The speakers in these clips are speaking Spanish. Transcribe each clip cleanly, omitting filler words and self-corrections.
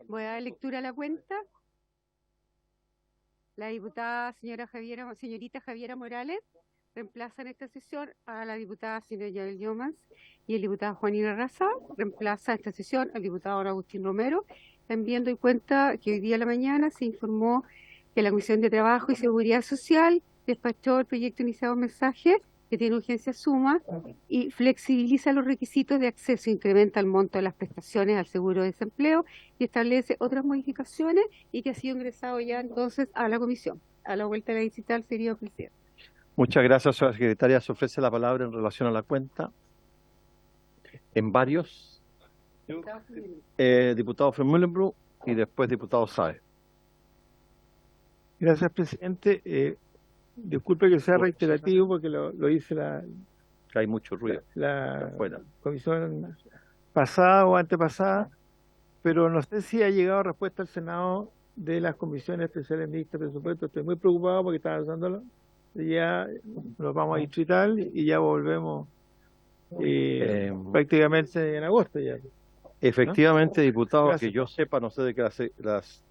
Voy a dar lectura a la cuenta. La diputada señorita Javiera Morales reemplaza en esta sesión a la diputada señora Yael Llomans, y el diputado Juanino Arraza reemplaza en esta sesión al diputado Agustín Romero. También doy cuenta que hoy día a la mañana se informó que la Comisión de Trabajo y Seguridad Social despachó el proyecto iniciado mensaje que tiene urgencia suma y flexibiliza los requisitos de acceso, incrementa el monto de las prestaciones al seguro de desempleo y establece otras modificaciones, y que ha sido ingresado ya entonces a la comisión. A la vuelta de la digital, sería presidente. Muchas gracias, señora secretaria. Se ofrece la palabra en relación a la cuenta. En varios. Diputado Fremullenbru y después diputado Sáez. Gracias, presidente. Disculpe que sea reiterativo porque lo dice Que hay mucho ruido. la comisión pasada o antepasada, pero no sé si ha llegado respuesta al Senado de las comisiones especiales mixtas de presupuesto. Estoy muy preocupado porque están avanzándolo. Ya nos vamos a distrital y ya volvemos prácticamente en agosto ya. Efectivamente, ¿no? diputado, Gracias. que yo sepa, no sé de que las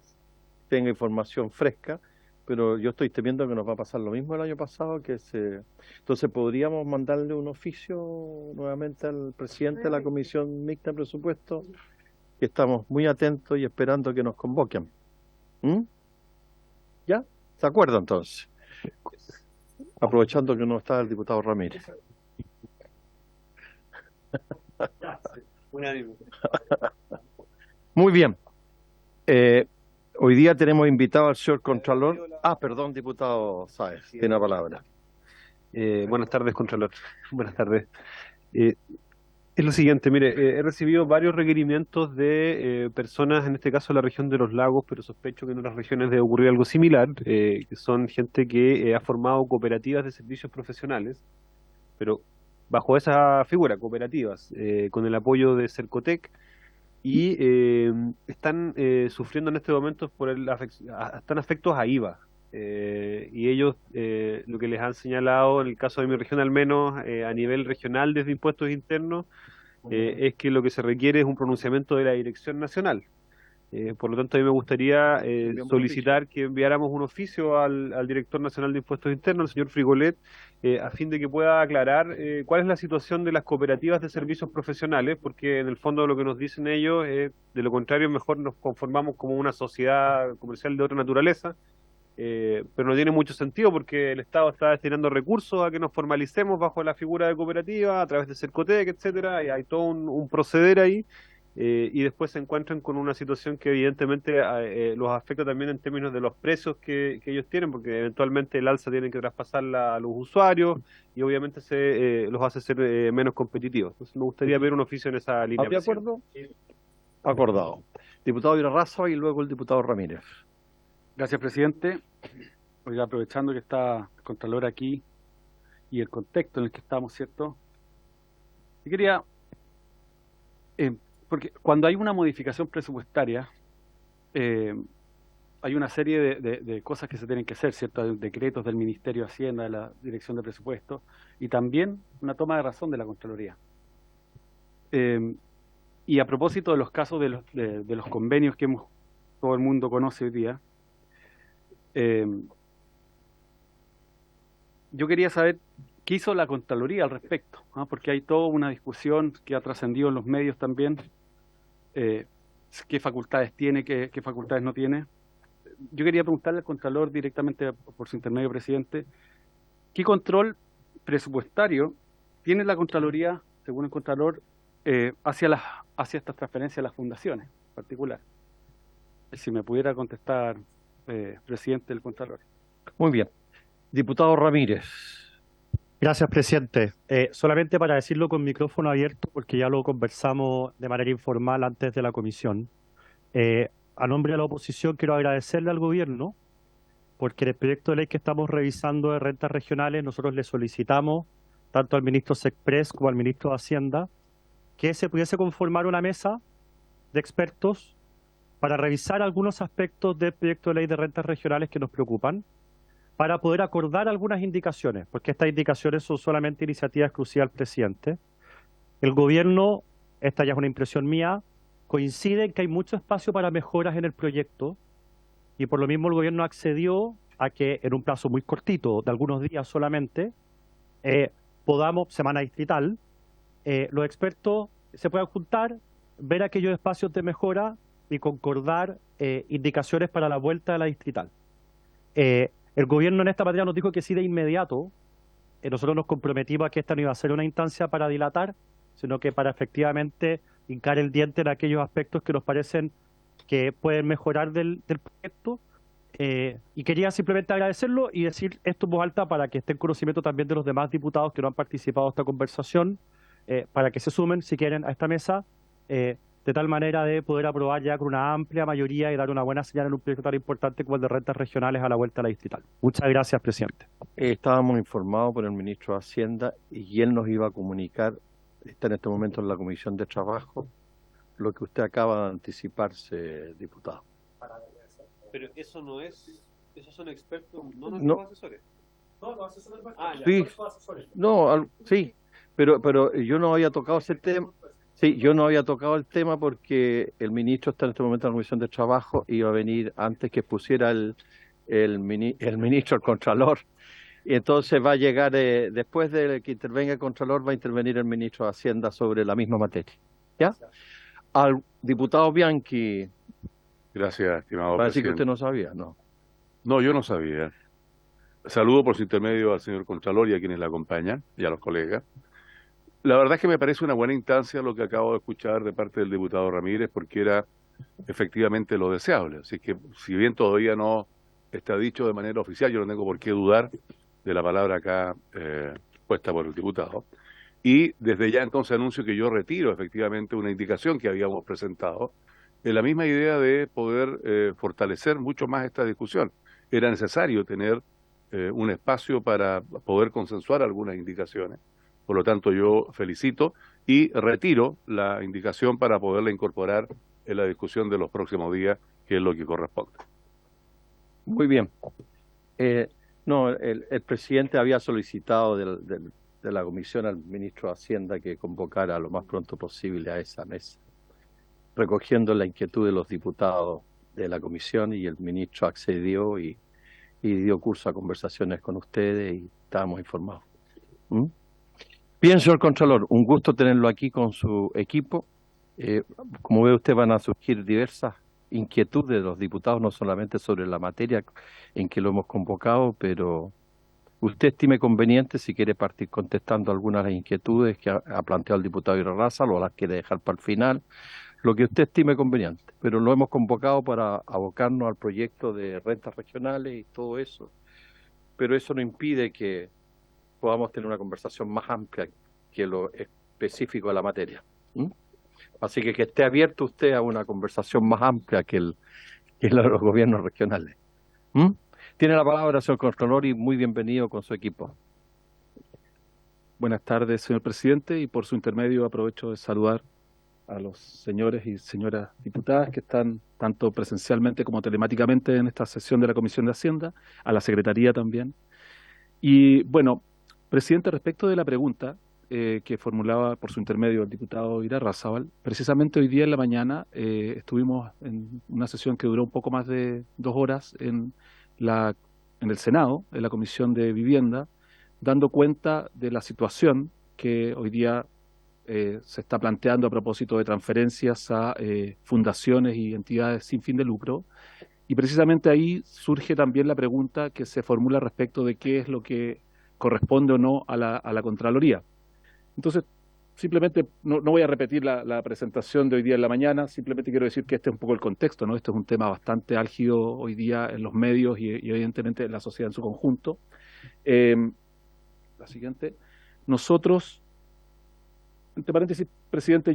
tenga información fresca, pero yo estoy temiendo que nos va a pasar lo mismo el año pasado, entonces podríamos mandarle un oficio nuevamente al presidente de la Comisión Mixta de Presupuesto, que estamos muy atentos y esperando que nos convoquen. ¿Ya? ¿Se acuerda entonces? Aprovechando que no está el diputado Ramírez. Muy bien. Hoy día tenemos invitado al señor Contralor. Perdón, diputado Sáez, tiene la palabra. Buenas tardes, Contralor. Buenas tardes. Es lo siguiente, mire, he recibido varios requerimientos de personas, en este caso de la región de los lagos, pero sospecho que en otras regiones debe ocurrir algo similar, que son gente que ha formado cooperativas de servicios profesionales, pero bajo esa figura, cooperativas, con el apoyo de Cercotec, y están sufriendo en este momento están afectos a IVA. Y ellos lo que les han señalado, en el caso de mi región al menos, a nivel regional desde impuestos internos, es que lo que se requiere es un pronunciamiento de la Dirección Nacional. Por lo tanto, a mí me gustaría solicitar que enviáramos un oficio al Director Nacional de Impuestos Internos, el señor Frigolet, a fin de que pueda aclarar cuál es la situación de las cooperativas de servicios profesionales, porque en el fondo lo que nos dicen ellos es, de lo contrario, mejor nos conformamos como una sociedad comercial de otra naturaleza, pero no tiene mucho sentido porque el Estado está destinando recursos a que nos formalicemos bajo la figura de cooperativa, a través de Cercotec, etcétera, y hay todo un proceder ahí. Y después se encuentran con una situación que evidentemente los afecta también en términos de los precios que ellos tienen, porque eventualmente el alza tienen que traspasarla a los usuarios y obviamente los hace ser menos competitivos. Entonces me gustaría ver un oficio en esa línea. ¿De acuerdo? Acordado. Diputado Irarrázaval y luego el diputado Ramírez. Gracias, presidente. Oiga, aprovechando que está el Contralor aquí y el contexto en el que estamos, ¿cierto? Yo quería... porque cuando hay una modificación presupuestaria, hay una serie de cosas que se tienen que hacer, ¿cierto? Hay decretos del Ministerio de Hacienda, de la Dirección de Presupuestos, y también una toma de razón de la Contraloría. Y a propósito de los casos de los convenios que todo el mundo conoce hoy día, yo quería saber qué hizo la Contraloría al respecto, ¿no? Porque hay toda una discusión que ha trascendido en los medios también, qué facultades tiene, qué facultades no tiene. Yo quería preguntarle al Contralor directamente, por su intermedio, presidente, ¿qué control presupuestario tiene la Contraloría, según el Contralor, hacia estas transferencias a las fundaciones en particular? Si me pudiera contestar, presidente del Contralor. Muy bien. Diputado Ramírez. Gracias, presidente. Solamente para decirlo con micrófono abierto, porque ya lo conversamos de manera informal antes de la comisión. A nombre de la oposición quiero agradecerle al gobierno, porque en el proyecto de ley que estamos revisando de rentas regionales, nosotros le solicitamos, tanto al ministro Sexpress como al ministro de Hacienda, que se pudiese conformar una mesa de expertos para revisar algunos aspectos del proyecto de ley de rentas regionales que nos preocupan, para poder acordar algunas indicaciones, porque estas indicaciones son solamente iniciativa exclusiva del presidente. El gobierno, esta ya es una impresión mía, coincide en que hay mucho espacio para mejoras en el proyecto y por lo mismo el gobierno accedió a que en un plazo muy cortito, de algunos días solamente, podamos, semana distrital, los expertos se puedan juntar, ver aquellos espacios de mejora y concordar indicaciones para la vuelta de la distrital. El gobierno en esta materia nos dijo que sí de inmediato. Nosotros nos comprometimos a que esta no iba a ser una instancia para dilatar, sino que para efectivamente hincar el diente en aquellos aspectos que nos parecen que pueden mejorar del proyecto. Y quería simplemente agradecerlo y decir esto en voz alta para que esté en conocimiento también de los demás diputados que no han participado en esta conversación, para que se sumen, si quieren, a esta mesa, de tal manera de poder aprobar ya con una amplia mayoría y dar una buena señal en un proyecto tan importante como el de rentas regionales a la vuelta a la distrital. Muchas gracias, presidente. Estábamos informados por el ministro de Hacienda y él nos iba a comunicar, está en este momento en la Comisión de Trabajo, lo que usted acaba de anticiparse, diputado. Pero eso no es, esos son expertos, no No. nuestros asesores. No, los asesores Sí. No, sí, pero yo no había tocado ese tema. Sí, yo no había tocado el tema porque el ministro está en este momento en la Comisión de Trabajo y iba a venir antes que pusiera el ministro, el Contralor. Y entonces va a llegar, después de que intervenga el Contralor, va a intervenir el ministro de Hacienda sobre la misma materia. ¿Ya? Al diputado Bianchi, Gracias, estimado va a decir que presidente. usted no sabía, ¿no? No, yo no sabía. Saludo por su intermedio al señor Contralor y a quienes la acompañan y a los colegas. La verdad es que me parece una buena instancia lo que acabo de escuchar de parte del diputado Ramírez, porque era efectivamente lo deseable. Así que, si bien todavía no está dicho de manera oficial, yo no tengo por qué dudar de la palabra acá puesta por el diputado. Y desde ya entonces anuncio que yo retiro efectivamente una indicación que habíamos presentado en la misma idea de poder fortalecer mucho más esta discusión. Era necesario tener un espacio para poder consensuar algunas indicaciones. Por lo tanto, yo felicito y retiro la indicación para poderla incorporar en la discusión de los próximos días, que es lo que corresponde. Muy bien. No, el presidente había solicitado de la comisión al ministro de Hacienda que convocara lo más pronto posible a esa mesa, recogiendo la inquietud de los diputados de la comisión, y el ministro accedió y dio curso a conversaciones con ustedes y estábamos informados. ¿Mm? Bien, señor Contralor, un gusto tenerlo aquí con su equipo. Como ve usted, van a surgir diversas inquietudes de los diputados, no solamente sobre la materia en que lo hemos convocado, pero usted estime conveniente, si quiere partir contestando algunas de las inquietudes que ha planteado el diputado Irarrázaval, o las quiere dejar para el final, lo que usted estime conveniente. Pero lo hemos convocado para abocarnos al proyecto de rentas regionales y todo eso. Pero eso no impide que podamos tener una conversación más amplia que lo específico de la materia. Así que esté abierto usted a una conversación más amplia que la de los gobiernos regionales. Tiene la palabra, señor Contralor, y muy bienvenido con su equipo. Buenas tardes, señor presidente, y por su intermedio aprovecho de saludar a los señores y señoras diputadas que están tanto presencialmente como telemáticamente en esta sesión de la Comisión de Hacienda, a la Secretaría también. Y bueno, presidente, respecto de la pregunta que formulaba por su intermedio el diputado Irarrázaval, precisamente hoy día en la mañana estuvimos en una sesión que duró un poco más de 2 horas en el Senado, en la Comisión de Vivienda, dando cuenta de la situación que hoy día se está planteando a propósito de transferencias a fundaciones y entidades sin fin de lucro. Y precisamente ahí surge también la pregunta que se formula respecto de qué es lo que corresponde o no a la Contraloría. Entonces, simplemente no voy a repetir la presentación de hoy día en la mañana, simplemente quiero decir que este es un poco el contexto, ¿no? Este es un tema bastante álgido hoy día en los medios y evidentemente en la sociedad en su conjunto. La siguiente. Nosotros, entre paréntesis, presidente,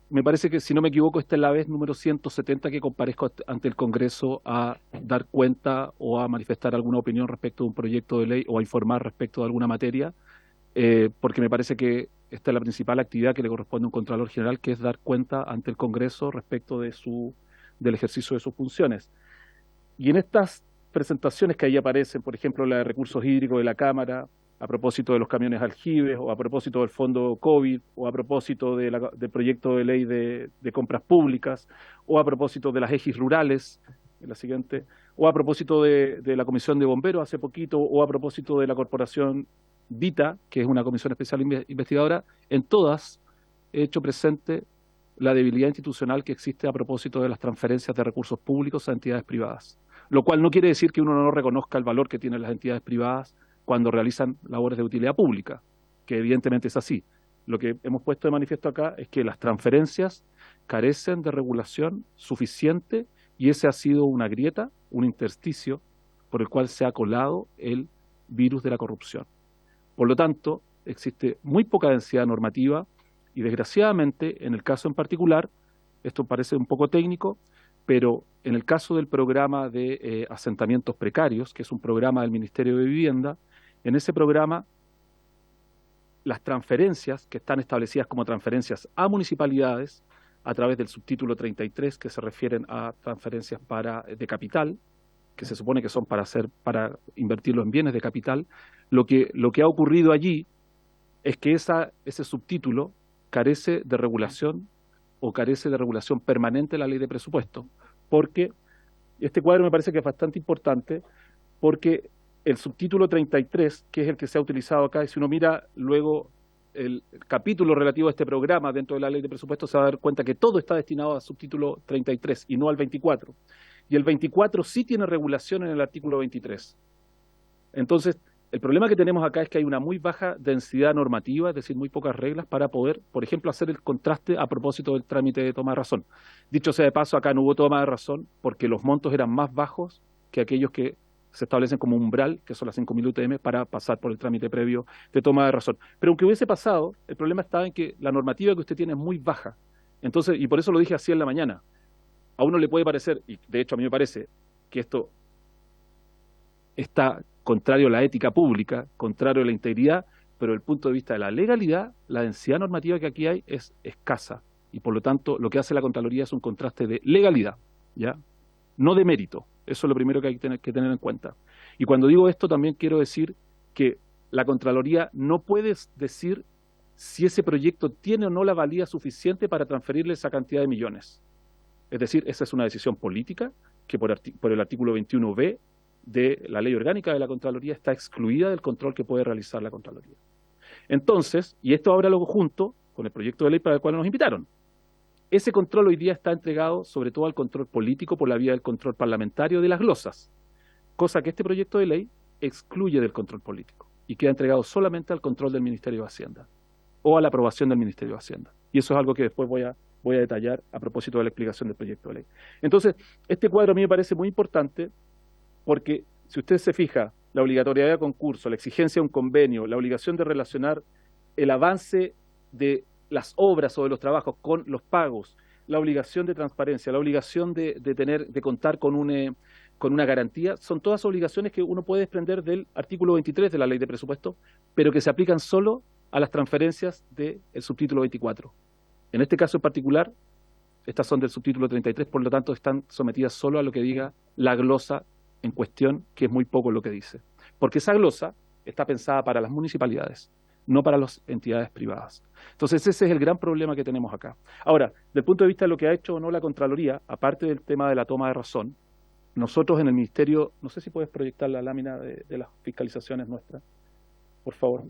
me parece que, si no me equivoco, esta es la vez número 170 que comparezco ante el Congreso a dar cuenta o a manifestar alguna opinión respecto de un proyecto de ley o a informar respecto de alguna materia, porque me parece que esta es la principal actividad que le corresponde a un Contralor General, que es dar cuenta ante el Congreso respecto de del ejercicio de sus funciones. Y en estas presentaciones que ahí aparecen, por ejemplo, la de recursos hídricos de la Cámara, a propósito de los camiones aljibes, o a propósito del fondo COVID, o a propósito del proyecto de ley de compras públicas, o a propósito de las EGIs rurales, en la siguiente, o a propósito de la Comisión de Bomberos hace poquito, o a propósito de la Corporación Vita, que es una comisión especial investigadora, en todas he hecho presente la debilidad institucional que existe a propósito de las transferencias de recursos públicos a entidades privadas. Lo cual no quiere decir que uno no reconozca el valor que tienen las entidades privadas cuando realizan labores de utilidad pública, que evidentemente es así. Lo que hemos puesto de manifiesto acá es que las transferencias carecen de regulación suficiente y ese ha sido una grieta, un intersticio por el cual se ha colado el virus de la corrupción. Por lo tanto, existe muy poca densidad normativa y desgraciadamente, en el caso en particular, esto parece un poco técnico, pero en el caso del programa de asentamientos precarios, que es un programa del Ministerio de Vivienda, en ese programa las transferencias que están establecidas como transferencias a municipalidades a través del subtítulo 33, que se refieren a transferencias de capital, que se supone que son para invertirlo en bienes de capital, lo que ha ocurrido allí es que ese subtítulo carece de regulación o carece de regulación permanente en la ley de presupuesto, porque este cuadro me parece que es bastante importante, porque el subtítulo 33, que es el que se ha utilizado acá, y si uno mira luego el capítulo relativo a este programa dentro de la ley de presupuesto, se va a dar cuenta que todo está destinado al subtítulo 33 y no al 24. Y el 24 sí tiene regulación en el artículo 23. Entonces, el problema que tenemos acá es que hay una muy baja densidad normativa, es decir, muy pocas reglas para poder, por ejemplo, hacer el contraste a propósito del trámite de toma de razón. Dicho sea de paso, acá no hubo toma de razón porque los montos eran más bajos que aquellos que se establecen como umbral, que son las 5.000 UTM, para pasar por el trámite previo de toma de razón. Pero aunque hubiese pasado, el problema estaba en que la normativa que usted tiene es muy baja. Entonces, y por eso lo dije así en la mañana, a uno le puede parecer, y de hecho a mí me parece, que esto está contrario a la ética pública, contrario a la integridad, pero desde el punto de vista de la legalidad, la densidad normativa que aquí hay es escasa. Y por lo tanto, lo que hace la Contraloría es un contraste de legalidad, ¿ya? No de mérito. Eso es lo primero que hay que tener en cuenta. Y cuando digo esto, también quiero decir que la Contraloría no puede decir si ese proyecto tiene o no la valía suficiente para transferirle esa cantidad de millones. Es decir, esa es una decisión política que por el artículo 21b de la Ley Orgánica de la Contraloría está excluida del control que puede realizar la Contraloría. Entonces, y esto ahora lo junto con el proyecto de ley para el cual nos invitaron, ese control hoy día está entregado sobre todo al control político por la vía del control parlamentario de las glosas, cosa que este proyecto de ley excluye del control político y queda entregado solamente al control del Ministerio de Hacienda o a la aprobación del Ministerio de Hacienda. Y eso es algo que después voy a detallar a propósito de la explicación del proyecto de ley. Entonces, este cuadro a mí me parece muy importante porque si usted se fija, la obligatoriedad de concurso, la exigencia de un convenio, la obligación de relacionar el avance de las obras o de los trabajos con los pagos, la obligación de transparencia, la obligación de contar con una garantía, son todas obligaciones que uno puede desprender del artículo 23 de la Ley de Presupuesto, pero que se aplican solo a las transferencias del subtítulo 24. En este caso en particular, estas son del subtítulo 33, por lo tanto están sometidas solo a lo que diga la glosa en cuestión, que es muy poco lo que dice. Porque esa glosa está pensada para las municipalidades, no para las entidades privadas. Entonces ese es el gran problema que tenemos acá. Ahora, desde el punto de vista de lo que ha hecho o no la Contraloría, aparte del tema de la toma de razón, nosotros en el Ministerio, no sé si puedes proyectar la lámina de las fiscalizaciones nuestras, por favor.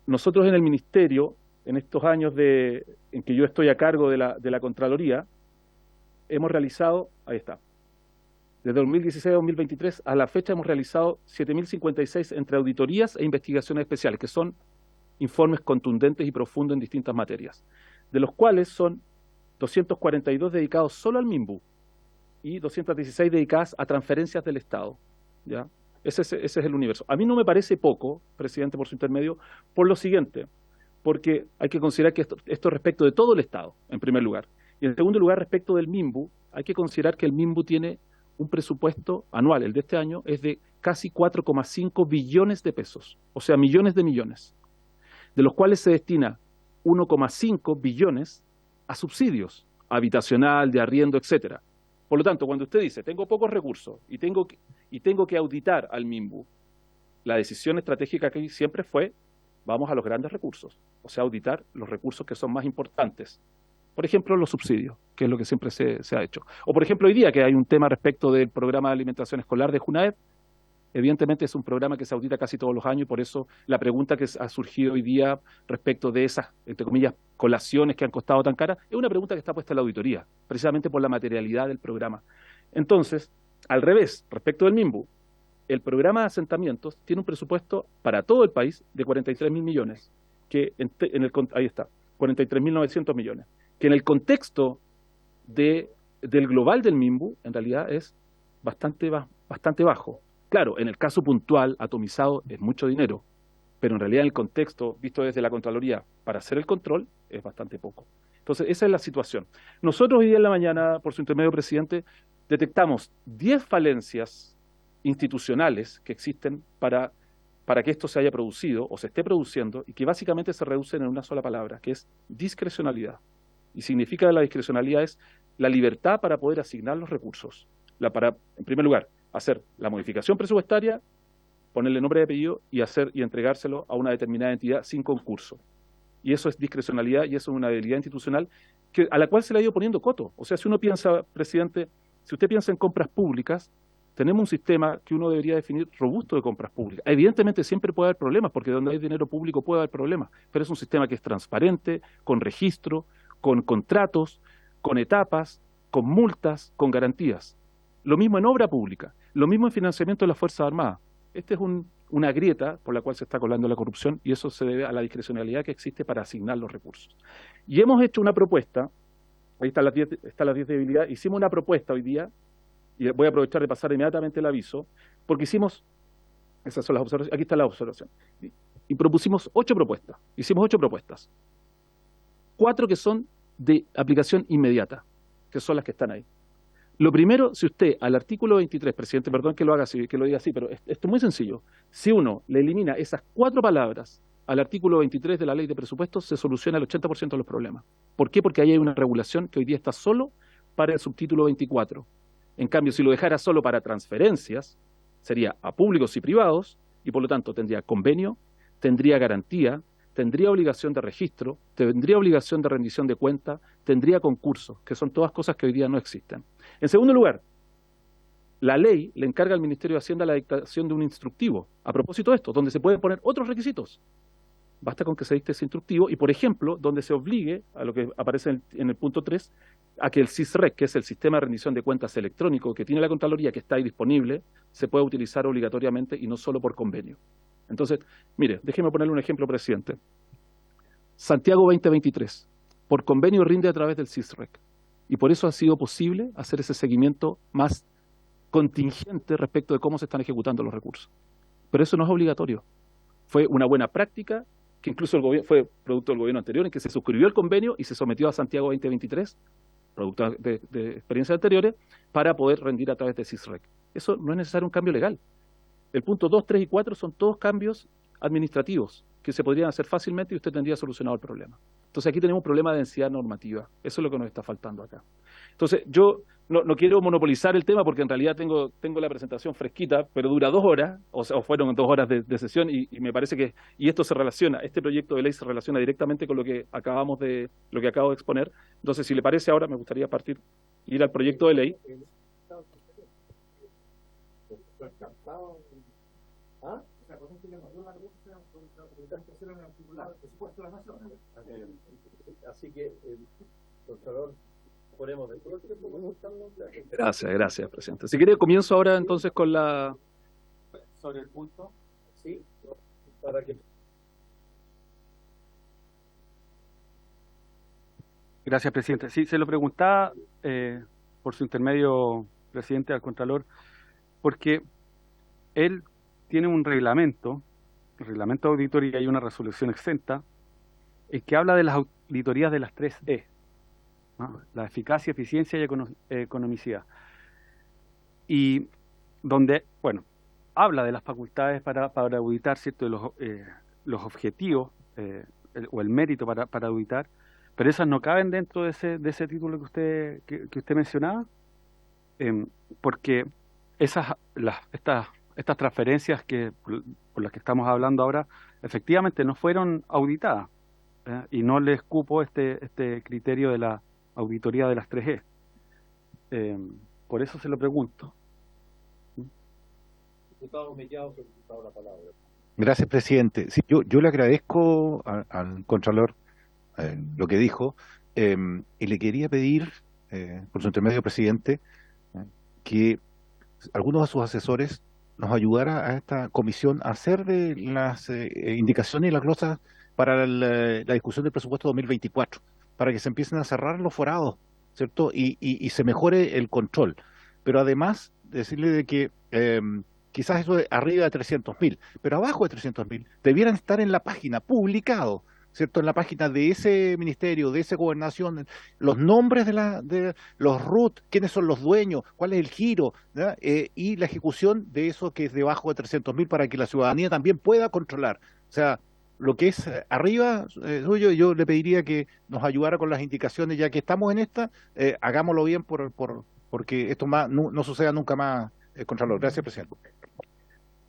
Nosotros en el Ministerio, en estos años en que yo estoy a cargo de la Contraloría, hemos realizado, ahí está, desde 2016 a 2023, a la fecha hemos realizado 7.056 entre auditorías e investigaciones especiales, que son informes contundentes y profundos en distintas materias, de los cuales son 242 dedicados solo al MIMBU y 216 dedicadas a transferencias del Estado, ¿ya? Ese es el universo. A mí no me parece poco, presidente, por su intermedio, por lo siguiente, porque hay que considerar que esto respecto de todo el Estado, en primer lugar. Y en segundo lugar, respecto del MIMBU, hay que considerar que el MIMBU tiene un presupuesto anual, el de este año, es de casi 4,5 billones de pesos, o sea, millones de millones, de los cuales se destina 1,5 billones a subsidios, habitacional, de arriendo, etcétera. Por lo tanto, cuando usted dice, tengo pocos recursos y tengo que auditar al MIMBU, la decisión estratégica que siempre fue, vamos a los grandes recursos, o sea, auditar los recursos que son más importantes. Por ejemplo, los subsidios, que es lo que siempre se ha hecho. O por ejemplo, hoy día que hay un tema respecto del programa de alimentación escolar de JUNAEP, evidentemente es un programa que se audita casi todos los años y por eso la pregunta que ha surgido hoy día respecto de esas, entre comillas, colaciones que han costado tan caras, es una pregunta que está puesta en la auditoría, precisamente por la materialidad del programa. Entonces, al revés, respecto del MIMBU, el programa de asentamientos tiene un presupuesto para todo el país de 43.000 millones, que ahí está, 43.900 millones, que en el contexto del global del MIMBU, en realidad es bastante bajo. Claro, en el caso puntual, atomizado, es mucho dinero, pero en realidad en el contexto, visto desde la Contraloría, para hacer el control, es bastante poco. Entonces, esa es la situación. Nosotros hoy día en la mañana, por su intermedio, presidente, detectamos 10 falencias institucionales que existen para que esto se haya producido o se esté produciendo y que básicamente se reducen en una sola palabra, que es discrecionalidad. Y significa la discrecionalidad es la libertad para poder asignar los recursos. En primer lugar, hacer la modificación presupuestaria, ponerle nombre y apellido y entregárselo a una determinada entidad sin concurso. Y eso es discrecionalidad y eso es una debilidad institucional a la cual se le ha ido poniendo coto. O sea, si uno piensa, presidente, si usted piensa en compras públicas, tenemos un sistema que uno debería definir robusto de compras públicas. Evidentemente siempre puede haber problemas, porque donde hay dinero público puede haber problemas, pero es un sistema que es transparente, con registro, con contratos, con etapas, con multas, con garantías. Lo mismo en obra pública, lo mismo en financiamiento de las Fuerzas Armadas. Esta es una grieta por la cual se está colando la corrupción y eso se debe a la discrecionalidad que existe para asignar los recursos. Y hemos hecho una propuesta, ahí están las 10 debilidades, hicimos una propuesta hoy día, y voy a aprovechar de pasar inmediatamente el aviso, porque esas son las observaciones, aquí está la observación, y propusimos 8 propuestas, hicimos 8 propuestas, 4 que son de aplicación inmediata, que son las que están ahí. Lo primero, si usted al artículo 23, presidente, perdón que lo haga así, que lo diga así, pero esto es muy sencillo, si uno le elimina esas 4 palabras al artículo 23 de la ley de presupuestos, se soluciona el 80% de los problemas. ¿Por qué? Porque ahí hay una regulación que hoy día está solo para el subtítulo 24. En cambio, si lo dejara solo para transferencias, sería a públicos y privados, y por lo tanto tendría convenio, tendría garantía, tendría obligación de registro, tendría obligación de rendición de cuenta, tendría concursos, que son todas cosas que hoy día no existen. En segundo lugar, la ley le encarga al Ministerio de Hacienda la dictación de un instructivo, a propósito de esto, donde se pueden poner otros requisitos. Basta con que se dicte ese instructivo y, por ejemplo, donde se obligue, a lo que aparece en el punto 3, a que el SISREC, que es el sistema de rendición de cuentas electrónico que tiene la Contraloría, que está ahí disponible, se pueda utilizar obligatoriamente y no solo por convenio. Entonces, mire, déjeme ponerle un ejemplo, presidente. Santiago 2023, por convenio rinde a través del SISREC. Y por eso ha sido posible hacer ese seguimiento más contingente respecto de cómo se están ejecutando los recursos. Pero eso no es obligatorio. Fue una buena práctica que incluso fue producto del gobierno anterior, en que se suscribió el convenio y se sometió a Santiago 2023, producto de experiencias anteriores, para poder rendir a través de SISREC. Eso no es necesario un cambio legal. El punto 2, 3 y 4 son todos cambios administrativos que se podrían hacer fácilmente y usted tendría solucionado el problema. Entonces aquí tenemos un problema de densidad normativa. Eso es lo que nos está faltando acá. Entonces yo no quiero monopolizar el tema porque en realidad tengo la presentación fresquita, pero dura 2 horas, o fueron 2 horas de sesión y me parece que, y esto se relaciona, este proyecto de ley se relaciona directamente con lo que acabo de exponer. Entonces, si le parece ahora, me gustaría ir al proyecto de ley. Así que, doctor, ponemos de todo. Gracias, presidente. Si quiere, comienzo ahora entonces con sobre el punto, sí, para que... Gracias, presidente. Sí, se lo preguntaba por su intermedio, presidente, al Contralor, porque él tiene un reglamento de auditoría y una resolución exenta, en que habla de las auditorías de las 3E, ¿no? La eficacia, eficiencia y economicidad. Y donde, bueno, habla de las facultades para auditar, ¿cierto?, de los objetivos o el mérito para auditar, pero esas no caben dentro de ese título que usted mencionaba, porque estas transferencias por las que estamos hablando ahora, efectivamente no fueron auditadas, y no les cupo este criterio de la auditoría de las 3E. Por eso se lo pregunto. Gracias, presidente. Sí, yo le agradezco al Contralor lo que dijo, y le quería pedir, por su intermedio, presidente, que algunos de sus asesores nos ayudara a esta comisión a hacer de las indicaciones y las glosas para la discusión del presupuesto 2024, para que se empiecen a cerrar los forados, ¿cierto? Y se mejore el control. Pero además, decirle de que quizás eso de arriba de 300.000, pero abajo de 300.000, debieran estar en la página, publicado, ¿cierto? En la página de ese ministerio, de esa gobernación, los nombres de los RUT, quiénes son los dueños, cuál es el giro, ¿verdad? Y la ejecución de eso que es debajo de 300.000 para que la ciudadanía también pueda controlar. O sea, lo que es arriba suyo, yo le pediría que nos ayudara con las indicaciones, ya que estamos en esta, hagámoslo bien porque esto no suceda nunca más, Contralor. Gracias, presidente.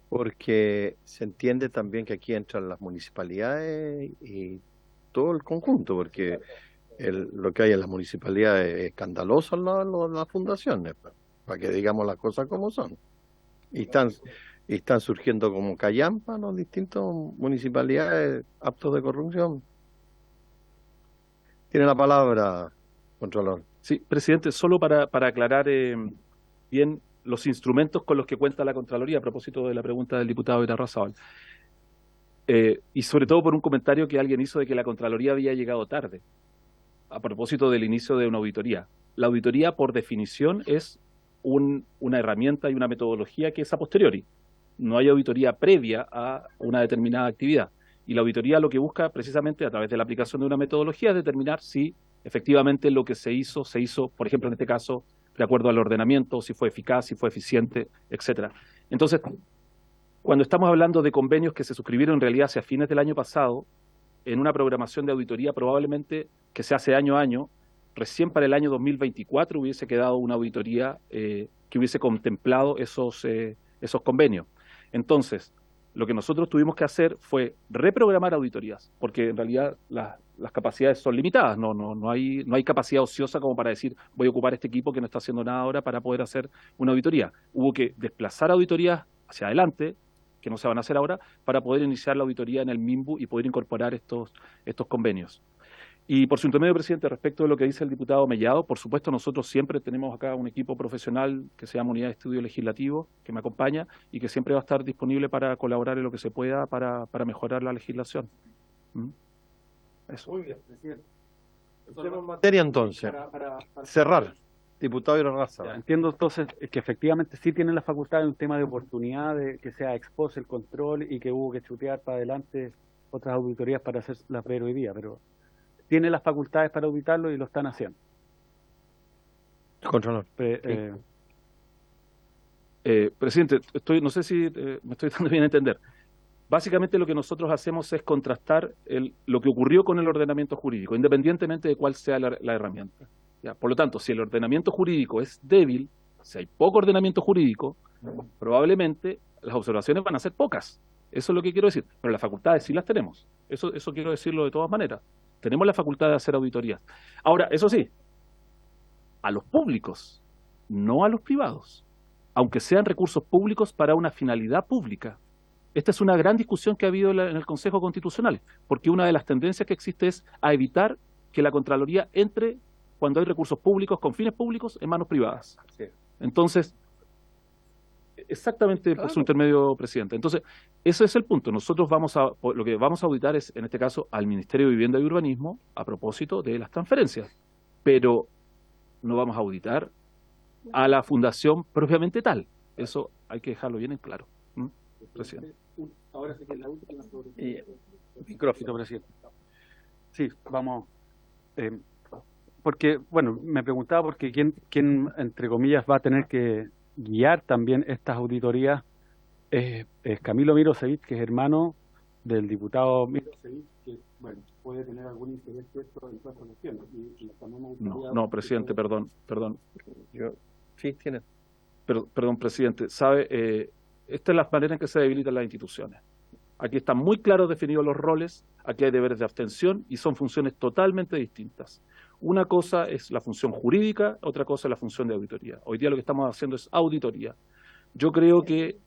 Porque se entiende también que aquí entran las municipalidades y todo el conjunto, porque lo que hay en las municipalidades es escandaloso en las fundaciones, para que digamos las cosas como son. Y están surgiendo como callampa los distintos municipalidades aptos de corrupción. Tiene la palabra, Contralor. Sí, presidente, solo para aclarar bien los instrumentos con los que cuenta la Contraloría, a propósito de la pregunta del diputado Irarrázaval. Y sobre todo por un comentario que alguien hizo de que la Contraloría había llegado tarde, a propósito del inicio de una auditoría. La auditoría, por definición, es una herramienta y una metodología que es a posteriori. No hay auditoría previa a una determinada actividad. Y la auditoría lo que busca precisamente a través de la aplicación de una metodología es determinar si efectivamente lo que se hizo, por ejemplo, en este caso, de acuerdo al ordenamiento, si fue eficaz, si fue eficiente, etcétera. Entonces, cuando estamos hablando de convenios que se suscribieron en realidad hacia fines del año pasado, en una programación de auditoría probablemente que se hace año a año, recién para el año 2024 hubiese quedado una auditoría que hubiese contemplado esos convenios. Entonces, lo que nosotros tuvimos que hacer fue reprogramar auditorías, porque en realidad las capacidades son limitadas, no hay capacidad ociosa como para decir voy a ocupar este equipo que no está haciendo nada ahora para poder hacer una auditoría. Hubo que desplazar auditorías hacia adelante, que no se van a hacer ahora, para poder iniciar la auditoría en el MIMBU y poder incorporar estos convenios. Y por su intermedio, presidente, respecto de lo que dice el diputado Mellado, por supuesto nosotros siempre tenemos acá un equipo profesional que se llama Unidad de Estudio Legislativo, que me acompaña y que siempre va a estar disponible para colaborar en lo que se pueda para mejorar la legislación. Eso. Muy bien, presidente. Entremos en materia entonces. Cerrar. Diputado Irarrázaval. Entiendo entonces que efectivamente sí tienen la facultad de un tema de oportunidad, de que sea ex post el control y que hubo que chutear para adelante otras auditorías para hacer la ver hoy día, pero tiene las facultades para auditarlo y lo están haciendo. Contralor. Presidente, no sé si me estoy dando bien a entender. Básicamente lo que nosotros hacemos es contrastar lo que ocurrió con el ordenamiento jurídico, independientemente de cuál sea la herramienta. ¿Ya? Por lo tanto, si el ordenamiento jurídico es débil, si hay poco ordenamiento jurídico, probablemente las observaciones van a ser pocas. Eso es lo que quiero decir. Pero las facultades sí las tenemos. Eso quiero decirlo de todas maneras. Tenemos la facultad de hacer auditorías. Ahora, eso sí, a los públicos, no a los privados, aunque sean recursos públicos para una finalidad pública. Esta es una gran discusión que ha habido en el Consejo Constitucional, porque una de las tendencias que existe es a evitar que la Contraloría entre cuando hay recursos públicos con fines públicos en manos privadas. Sí. Entonces, exactamente por su intermedio, presidente. Entonces, ese es el punto. Nosotros lo que vamos a auditar es, en este caso, al Ministerio de Vivienda y Urbanismo a propósito de las transferencias. Pero no vamos a auditar a la fundación propiamente tal. Eso hay que dejarlo bien en claro. Presidente. Ahora sí que es la última sobre... Micrófono, presidente. Sí, vamos... porque, bueno, me preguntaba porque quién, entre comillas, va a tener que guiar también estas auditorías es Camilo Mirosevich, que es hermano del diputado Mirosevich, porque, bueno, puede tener algún interés esto en todas las regiones. Y también me No, gustaría- no, presidente, perdón. Sí, tiene. Perdón, presidente. ¿Sabe? Esta es la manera en que se debilitan las instituciones. Aquí están muy claros definidos los roles, aquí hay deberes de abstención y son funciones totalmente distintas. Una cosa es la función jurídica, otra cosa es la función de auditoría. Hoy día lo que estamos haciendo es auditoría. Yo creo que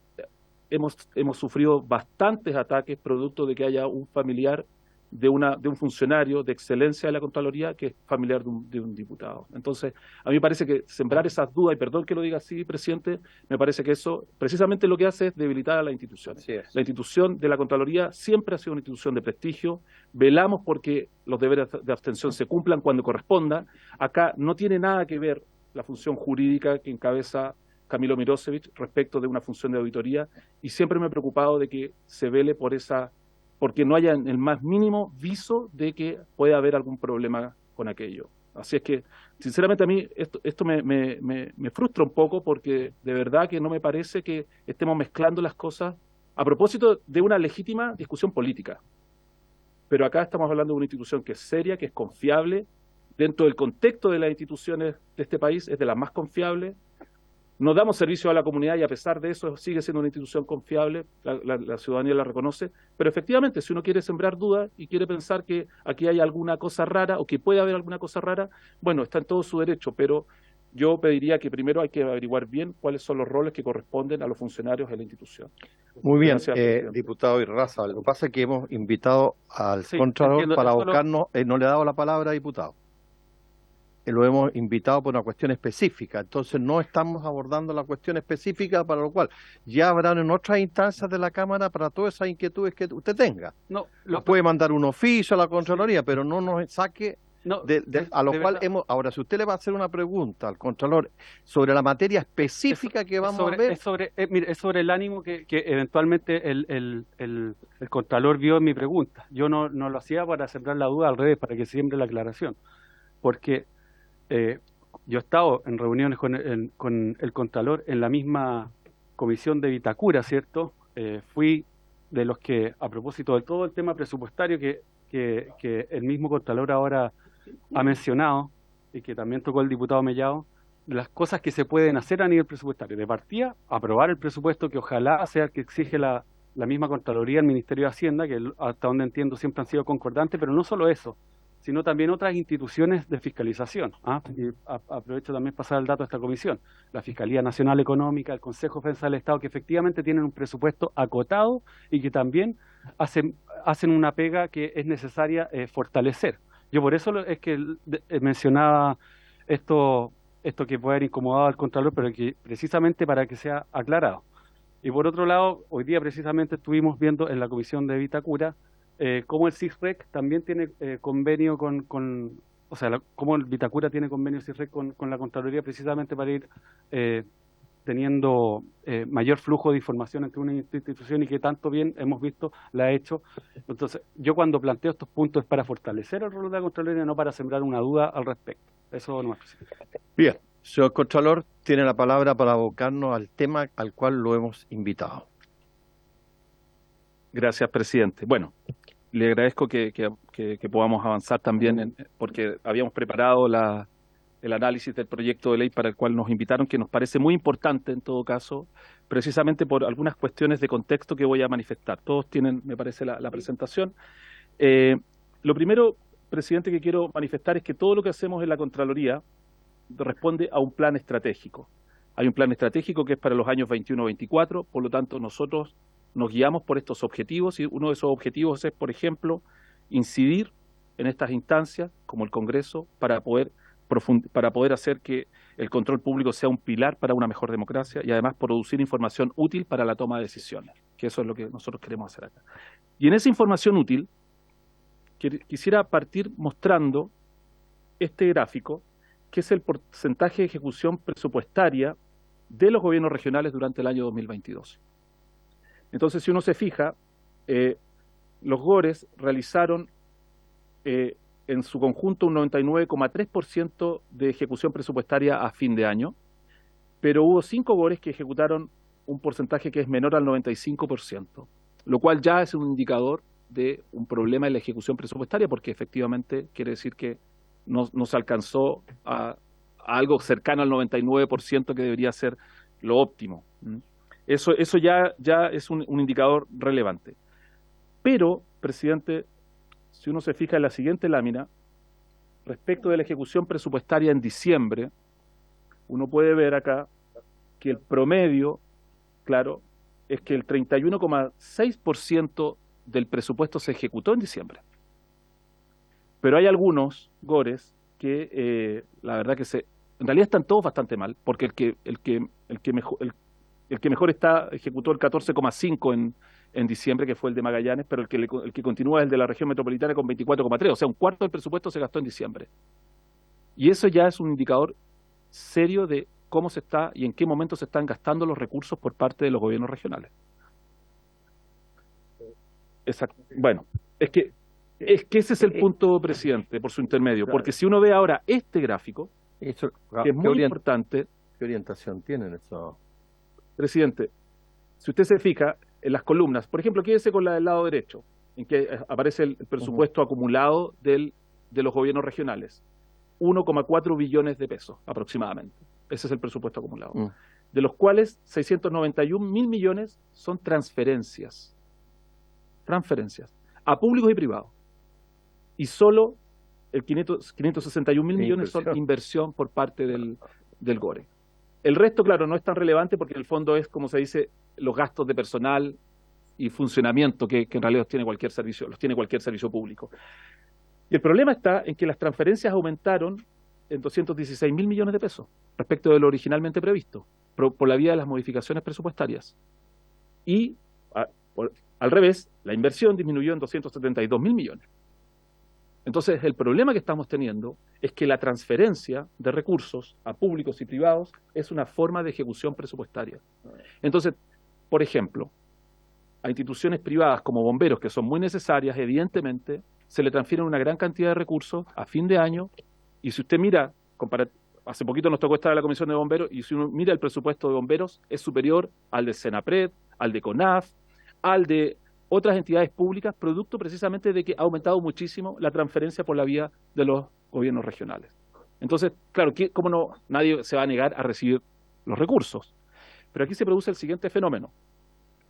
hemos sufrido bastantes ataques producto de que haya un familiar de un funcionario de excelencia de la Contraloría que es familiar de un diputado. Entonces, a mí me parece que sembrar esas dudas, y perdón que lo diga así, presidente, me parece que eso precisamente lo que hace es debilitar a la institución. Así es. La institución de la Contraloría siempre ha sido una institución de prestigio, velamos porque los deberes de abstención se cumplan cuando corresponda. Acá no tiene nada que ver la función jurídica que encabeza Camilo Mirosevich respecto de una función de auditoría, y siempre me he preocupado de que se vele porque no haya el más mínimo viso de que pueda haber algún problema con aquello. Así es que, sinceramente, a mí esto me frustra un poco, porque de verdad que no me parece que estemos mezclando las cosas a propósito de una legítima discusión política. Pero acá estamos hablando de una institución que es seria, que es confiable, dentro del contexto de las instituciones de este país es de las más confiables. Nos damos servicio a la comunidad y a pesar de eso sigue siendo una institución confiable, la ciudadanía la reconoce, pero efectivamente si uno quiere sembrar dudas y quiere pensar que aquí hay alguna cosa rara o que puede haber alguna cosa rara, bueno, está en todo su derecho, pero yo pediría que primero hay que averiguar bien cuáles son los roles que corresponden a los funcionarios de la institución. Muy bien, Gracias, presidente. diputado Irraza, lo que pasa es que hemos invitado al Sí, Contralor entiendo, para eso lo- buscarnos, no le he dado la palabra, diputado. Lo hemos invitado por una cuestión específica, entonces no estamos abordando la cuestión específica, para lo cual ya habrán en otras instancias de la Cámara para todas esas inquietudes que usted tenga. No, Nos puede mandar un oficio a la Contraloría, pero no nos saque no, a lo de cual verdad. ahora, si usted le va a hacer una pregunta al Contralor sobre la materia específica que vamos a ver, Mire, es sobre el ánimo que eventualmente el Contralor vio en mi pregunta. Yo no lo hacía para sembrar la duda, al revés, para que siembre la aclaración. Porque yo he estado en reuniones con el Contralor en la misma comisión de Vitacura, ¿cierto? Fui de los que, a propósito de todo el tema presupuestario que el mismo Contralor ahora ha mencionado y que también tocó el diputado Mellado, de las cosas que se pueden hacer a nivel presupuestario. De partida, aprobar el presupuesto, que ojalá sea el que exige la misma Contraloría, el Ministerio de Hacienda, que hasta donde entiendo siempre han sido concordantes, pero no solo eso, sino también otras instituciones de fiscalización. Y aprovecho también pasar el dato a esta comisión. La Fiscalía Nacional Económica, el Consejo de Defensa del Estado, que efectivamente tienen un presupuesto acotado y que también hacen una pega que es necesaria fortalecer. Yo por eso es que mencionaba esto que puede haber incomodado al Contralor, pero que precisamente para que sea aclarado. Y por otro lado, hoy día precisamente estuvimos viendo en la comisión de Vitacura cómo el CISREC también tiene convenio cómo el Vitacura tiene convenio CISREC con la Contraloría, precisamente para ir teniendo mayor flujo de información entre una institución, y que tanto bien hemos visto la ha hecho. Entonces, yo cuando planteo estos puntos es para fortalecer el rol de la Contraloría, no para sembrar una duda al respecto. Eso no es presidente. bien, señor Contralor, tiene la palabra para abocarnos al tema al cual lo hemos invitado. Gracias, presidente. Bueno, le agradezco que podamos avanzar también, porque habíamos preparado el análisis del proyecto de ley para el cual nos invitaron, que nos parece muy importante en todo caso, precisamente por algunas cuestiones de contexto que voy a manifestar. Todos tienen, me parece, la presentación. Lo primero, presidente, que quiero manifestar es que todo lo que hacemos en la Contraloría responde a un plan estratégico. Hay un plan estratégico que es para los años 21-24, por lo tanto nosotros nos guiamos por estos objetivos, y uno de esos objetivos es, por ejemplo, incidir en estas instancias, como el Congreso, para poder hacer que el control público sea un pilar para una mejor democracia, y además producir información útil para la toma de decisiones, que eso es lo que nosotros queremos hacer acá. Y en esa información útil, quisiera partir mostrando este gráfico, que es el porcentaje de ejecución presupuestaria de los gobiernos regionales durante el año 2022. Entonces, si uno se fija, los GORES realizaron en su conjunto un 99,3% de ejecución presupuestaria a fin de año, pero hubo 5 GORES que ejecutaron un porcentaje que es menor al 95%, lo cual ya es un indicador de un problema en la ejecución presupuestaria, porque efectivamente quiere decir que no se alcanzó a algo cercano al 99% que debería ser lo óptimo. Eso ya es un indicador relevante. Pero, presidente, si uno se fija en la siguiente lámina, respecto de la ejecución presupuestaria en diciembre, uno puede ver acá que el promedio, claro, es que el 31,6% del presupuesto se ejecutó en diciembre. Pero hay algunos GORES que la verdad que en realidad están todos bastante mal, porque el que mejor ejecutó el 14,5 en diciembre, que fue el de Magallanes, pero el que continúa es el de la región metropolitana con 24,3, o sea, un cuarto del presupuesto se gastó en diciembre. Y eso ya es un indicador serio de cómo se está y en qué momento se están gastando los recursos por parte de los gobiernos regionales. Exacto. Bueno, es que ese es el punto, presidente, por su intermedio, Claro. porque si uno ve ahora este gráfico, Eso, que es muy importante, ¿qué orientación tienen eso? presidente, si usted se fija en las columnas, por ejemplo, quédese con la del lado derecho, en que aparece el presupuesto acumulado de los gobiernos regionales, 1,4 billones de pesos aproximadamente. Ese es el presupuesto acumulado. De los cuales 691.000 millones son transferencias a públicos y privados. Y solo el 561.000 millones son inversión por parte del GORE. El resto, claro, no es tan relevante porque en el fondo es, como se dice, los gastos de personal y funcionamiento que en realidad los tiene cualquier servicio público. Y el problema está en que las transferencias aumentaron en 216.000 millones de pesos respecto de lo originalmente previsto, por la vía de las modificaciones presupuestarias. Y al revés, la inversión disminuyó en 272.000 millones. Entonces, el problema que estamos teniendo es que la transferencia de recursos a públicos y privados es una forma de ejecución presupuestaria. Entonces, por ejemplo, a instituciones privadas como bomberos, que son muy necesarias, evidentemente, se le transfieren una gran cantidad de recursos a fin de año, y si usted mira, hace poquito nos tocó estar en la Comisión de Bomberos, y si uno mira el presupuesto de bomberos, es superior al de Senapred, al de CONAF, al de otras entidades públicas, producto precisamente de que ha aumentado muchísimo la transferencia por la vía de los gobiernos regionales. Entonces, claro, ¿cómo no? Nadie se va a negar a recibir los recursos. Pero aquí se produce el siguiente fenómeno.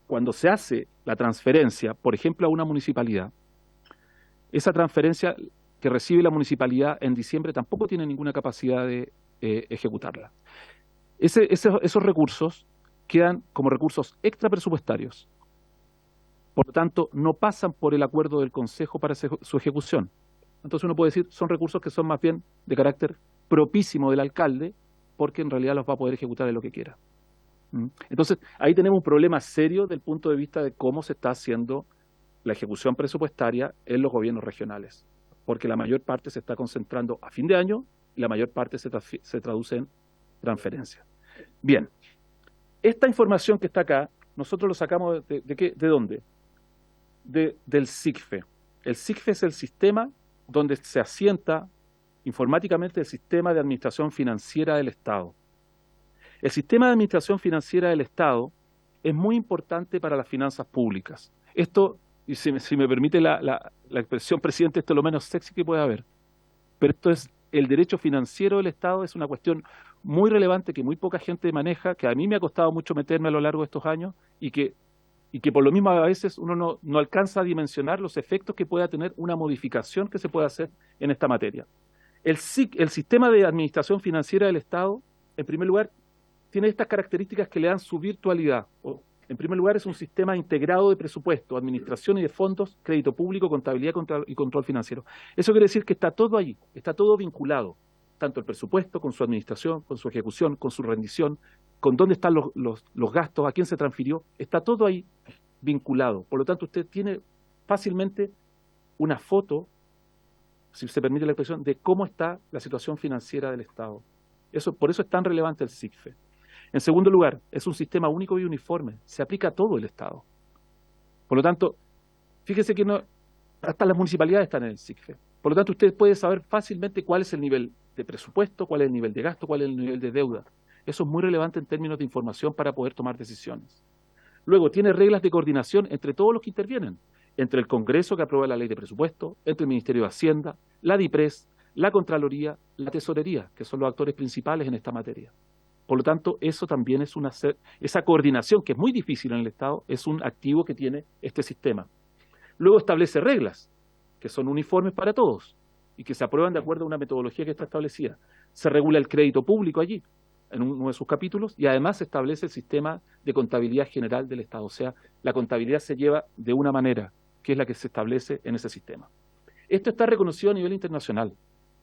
Cuando se hace la transferencia, por ejemplo, a una municipalidad, esa transferencia que recibe la municipalidad en diciembre tampoco tiene ninguna capacidad de ejecutarla. Esos recursos quedan como recursos extrapresupuestarios. Por lo tanto, no pasan por el acuerdo del Consejo para su ejecución. Entonces uno puede decir, son recursos que son más bien de carácter propísimo del alcalde, porque en realidad los va a poder ejecutar en lo que quiera. Entonces, ahí tenemos un problema serio del punto de vista de cómo se está haciendo la ejecución presupuestaria en los gobiernos regionales, porque la mayor parte se está concentrando a fin de año y la mayor parte se traduce en transferencias. Bien, esta información que está acá, nosotros lo sacamos ¿de dónde? Del SICFE. El SICFE es el sistema donde se asienta informáticamente el sistema de administración financiera del Estado. El sistema de administración financiera del Estado es muy importante para las finanzas públicas. Esto, y si me permite la expresión, presidente, esto es lo menos sexy que puede haber. Pero esto es el derecho financiero del Estado, es una cuestión muy relevante que muy poca gente maneja, que a mí me ha costado mucho meterme a lo largo de estos años y que por lo mismo a veces uno no alcanza a dimensionar los efectos que pueda tener una modificación que se pueda hacer en esta materia. El sistema de administración financiera del Estado, en primer lugar, tiene estas características que le dan su virtualidad. En primer lugar, es un sistema integrado de presupuesto, administración y de fondos, crédito público, contabilidad y control financiero. Eso quiere decir que está todo allí, está todo vinculado, tanto el presupuesto, con su administración, con su ejecución, con su rendición, con dónde están los gastos, a quién se transfirió, está todo ahí vinculado. Por lo tanto, usted tiene fácilmente una foto, si se permite la expresión, de cómo está la situación financiera del Estado. Por eso es tan relevante el SICFE. En segundo lugar, es un sistema único y uniforme, se aplica a todo el Estado. Por lo tanto, fíjese que hasta las municipalidades están en el SICFE. Por lo tanto, usted puede saber fácilmente cuál es el nivel de presupuesto, cuál es el nivel de gasto, cuál es el nivel de deuda. Eso es muy relevante en términos de información para poder tomar decisiones. Luego, tiene reglas de coordinación entre todos los que intervienen. entre el Congreso, que aprueba la ley de presupuesto, entre el Ministerio de Hacienda, la DIPRES, la Contraloría, la Tesorería, que son los actores principales en esta materia. Por lo tanto, eso también es esa coordinación, que es muy difícil en el Estado, es un activo que tiene este sistema. Luego establece reglas, que son uniformes para todos, y que se aprueban de acuerdo a una metodología que está establecida. Se regula el crédito público allí, en uno de sus capítulos, y además se establece el sistema de contabilidad general del Estado. O sea, la contabilidad se lleva de una manera, que es la que se establece en ese sistema. Esto está reconocido a nivel internacional.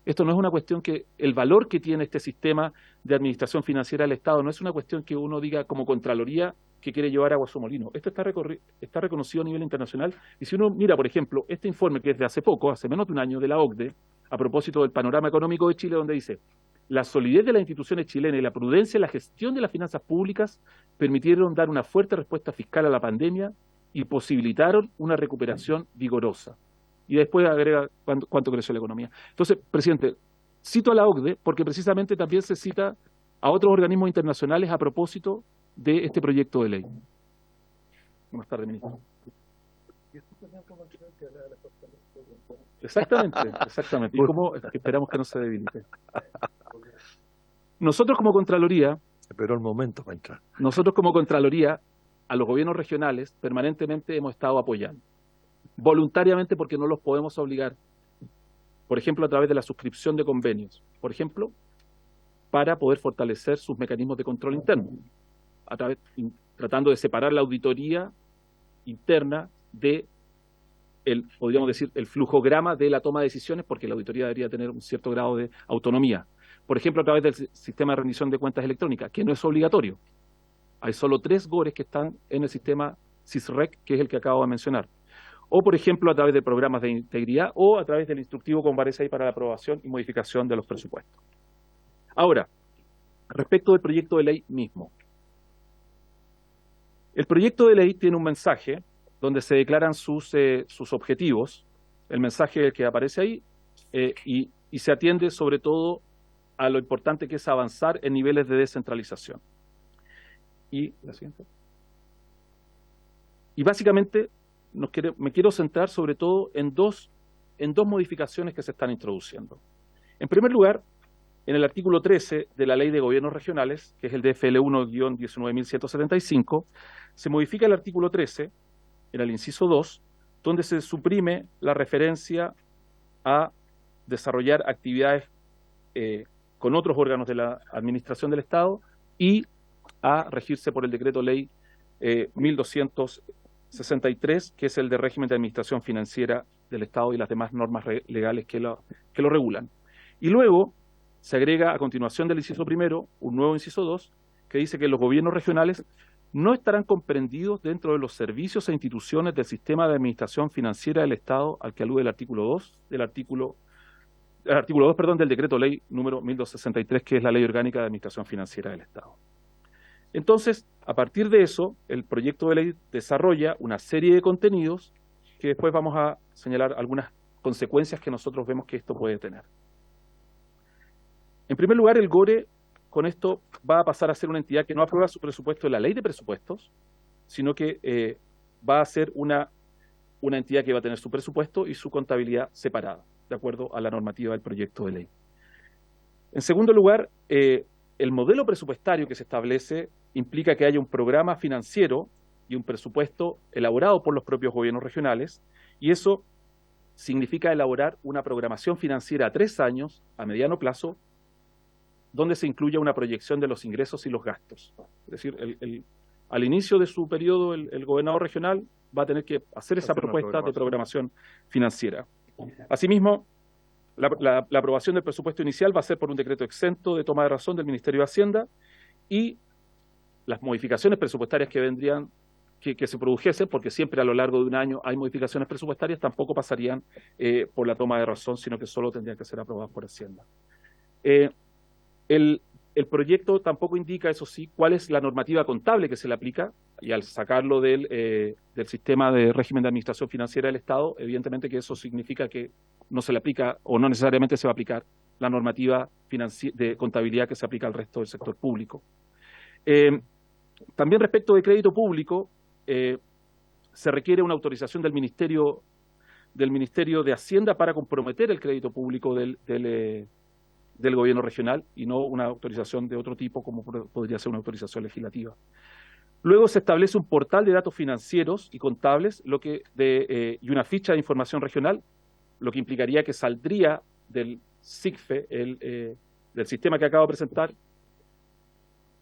Esto no es una cuestión que el valor que tiene este sistema de administración financiera del Estado no es una cuestión que uno diga como Contraloría que quiere llevar agua a su molino. Esto está reconocido a nivel internacional. Y si uno mira, por ejemplo, este informe que es de hace poco, hace menos de un año, de la OCDE, a propósito del panorama económico de Chile, donde dice: la solidez de las instituciones chilenas y la prudencia en la gestión de las finanzas públicas permitieron dar una fuerte respuesta fiscal a la pandemia y posibilitaron una recuperación vigorosa. Y después agrega cuánto creció la economía. Entonces, presidente, cito a la OCDE porque precisamente también se cita a otros organismos internacionales a propósito de este proyecto de ley. Buenas tardes, ministro. Exactamente. ¿Y cómo esperamos que no se debilite? Nosotros como Contraloría, Esperó el momento para entrar. nosotros como Contraloría, a los gobiernos regionales permanentemente hemos estado apoyando. Voluntariamente, porque no los podemos obligar. Por ejemplo, a través de la suscripción de convenios. Por ejemplo, para poder fortalecer sus mecanismos de control interno. Tratando de separar la auditoría interna de podríamos decir, el flujograma de la toma de decisiones, porque la auditoría debería tener un cierto grado de autonomía. Por ejemplo, a través del sistema de rendición de cuentas electrónica, que no es obligatorio. Hay solo 3 GORES que están en el sistema SISREC, que es el que acabo de mencionar. O, por ejemplo, a través de programas de integridad o a través del instructivo que aparece ahí para la aprobación y modificación de los presupuestos. Ahora, respecto del proyecto de ley mismo. El proyecto de ley tiene un mensaje donde se declaran sus objetivos, el mensaje que aparece ahí, y se atiende sobre todo a lo importante que es avanzar en niveles de descentralización. Y la siguiente. Y básicamente me quiero centrar sobre todo en dos modificaciones que se están introduciendo. En primer lugar, en el artículo 13 de la Ley de Gobiernos Regionales, que es el DFL 1-19.175, se modifica el artículo 13, en el inciso 2, donde se suprime la referencia a desarrollar actividades con otros órganos de la Administración del Estado y a regirse por el Decreto Ley 1263, que es el de régimen de administración financiera del Estado y las demás normas legales que lo regulan. Y luego se agrega a continuación del inciso primero un nuevo inciso 2 que dice que los gobiernos regionales no estarán comprendidos dentro de los servicios e instituciones del sistema de administración financiera del Estado al que alude el artículo 2 del del Decreto Ley número 1263, que es la Ley Orgánica de Administración Financiera del Estado. Entonces, a partir de eso, el proyecto de ley desarrolla una serie de contenidos que después vamos a señalar algunas consecuencias que nosotros vemos que esto puede tener. En primer lugar, el GORE con esto va a pasar a ser una entidad que no aprueba su presupuesto en la ley de presupuestos, sino que va a ser una entidad que va a tener su presupuesto y su contabilidad separada, de acuerdo a la normativa del proyecto de ley. En segundo lugar, el modelo presupuestario que se establece implica que haya un programa financiero y un presupuesto elaborado por los propios gobiernos regionales, y eso significa elaborar una programación financiera a 3 años, a mediano plazo, donde se incluya una proyección de los ingresos y los gastos. Es decir, al inicio de su periodo, el gobernador regional va a tener que hacer esa propuesta de programación financiera. Asimismo, la aprobación del presupuesto inicial va a ser por un decreto exento de toma de razón del Ministerio de Hacienda, y las modificaciones presupuestarias que vendrían, que se produjesen, porque siempre a lo largo de un año hay modificaciones presupuestarias, tampoco pasarían por la toma de razón, sino que solo tendrían que ser aprobadas por Hacienda. El proyecto tampoco indica, eso sí, cuál es la normativa contable que se le aplica, y al sacarlo del sistema de régimen de administración financiera del Estado, evidentemente que eso significa que no se le aplica, o no necesariamente se va a aplicar, la normativa de contabilidad que se aplica al resto del sector público. También respecto de crédito público, se requiere una autorización del Ministerio de Hacienda para comprometer el crédito público del gobierno regional y no una autorización de otro tipo como podría ser una autorización legislativa. Luego se establece un portal de datos financieros y contables y una ficha de información regional, lo que implicaría que saldría del SICFE, del sistema que acabo de presentar.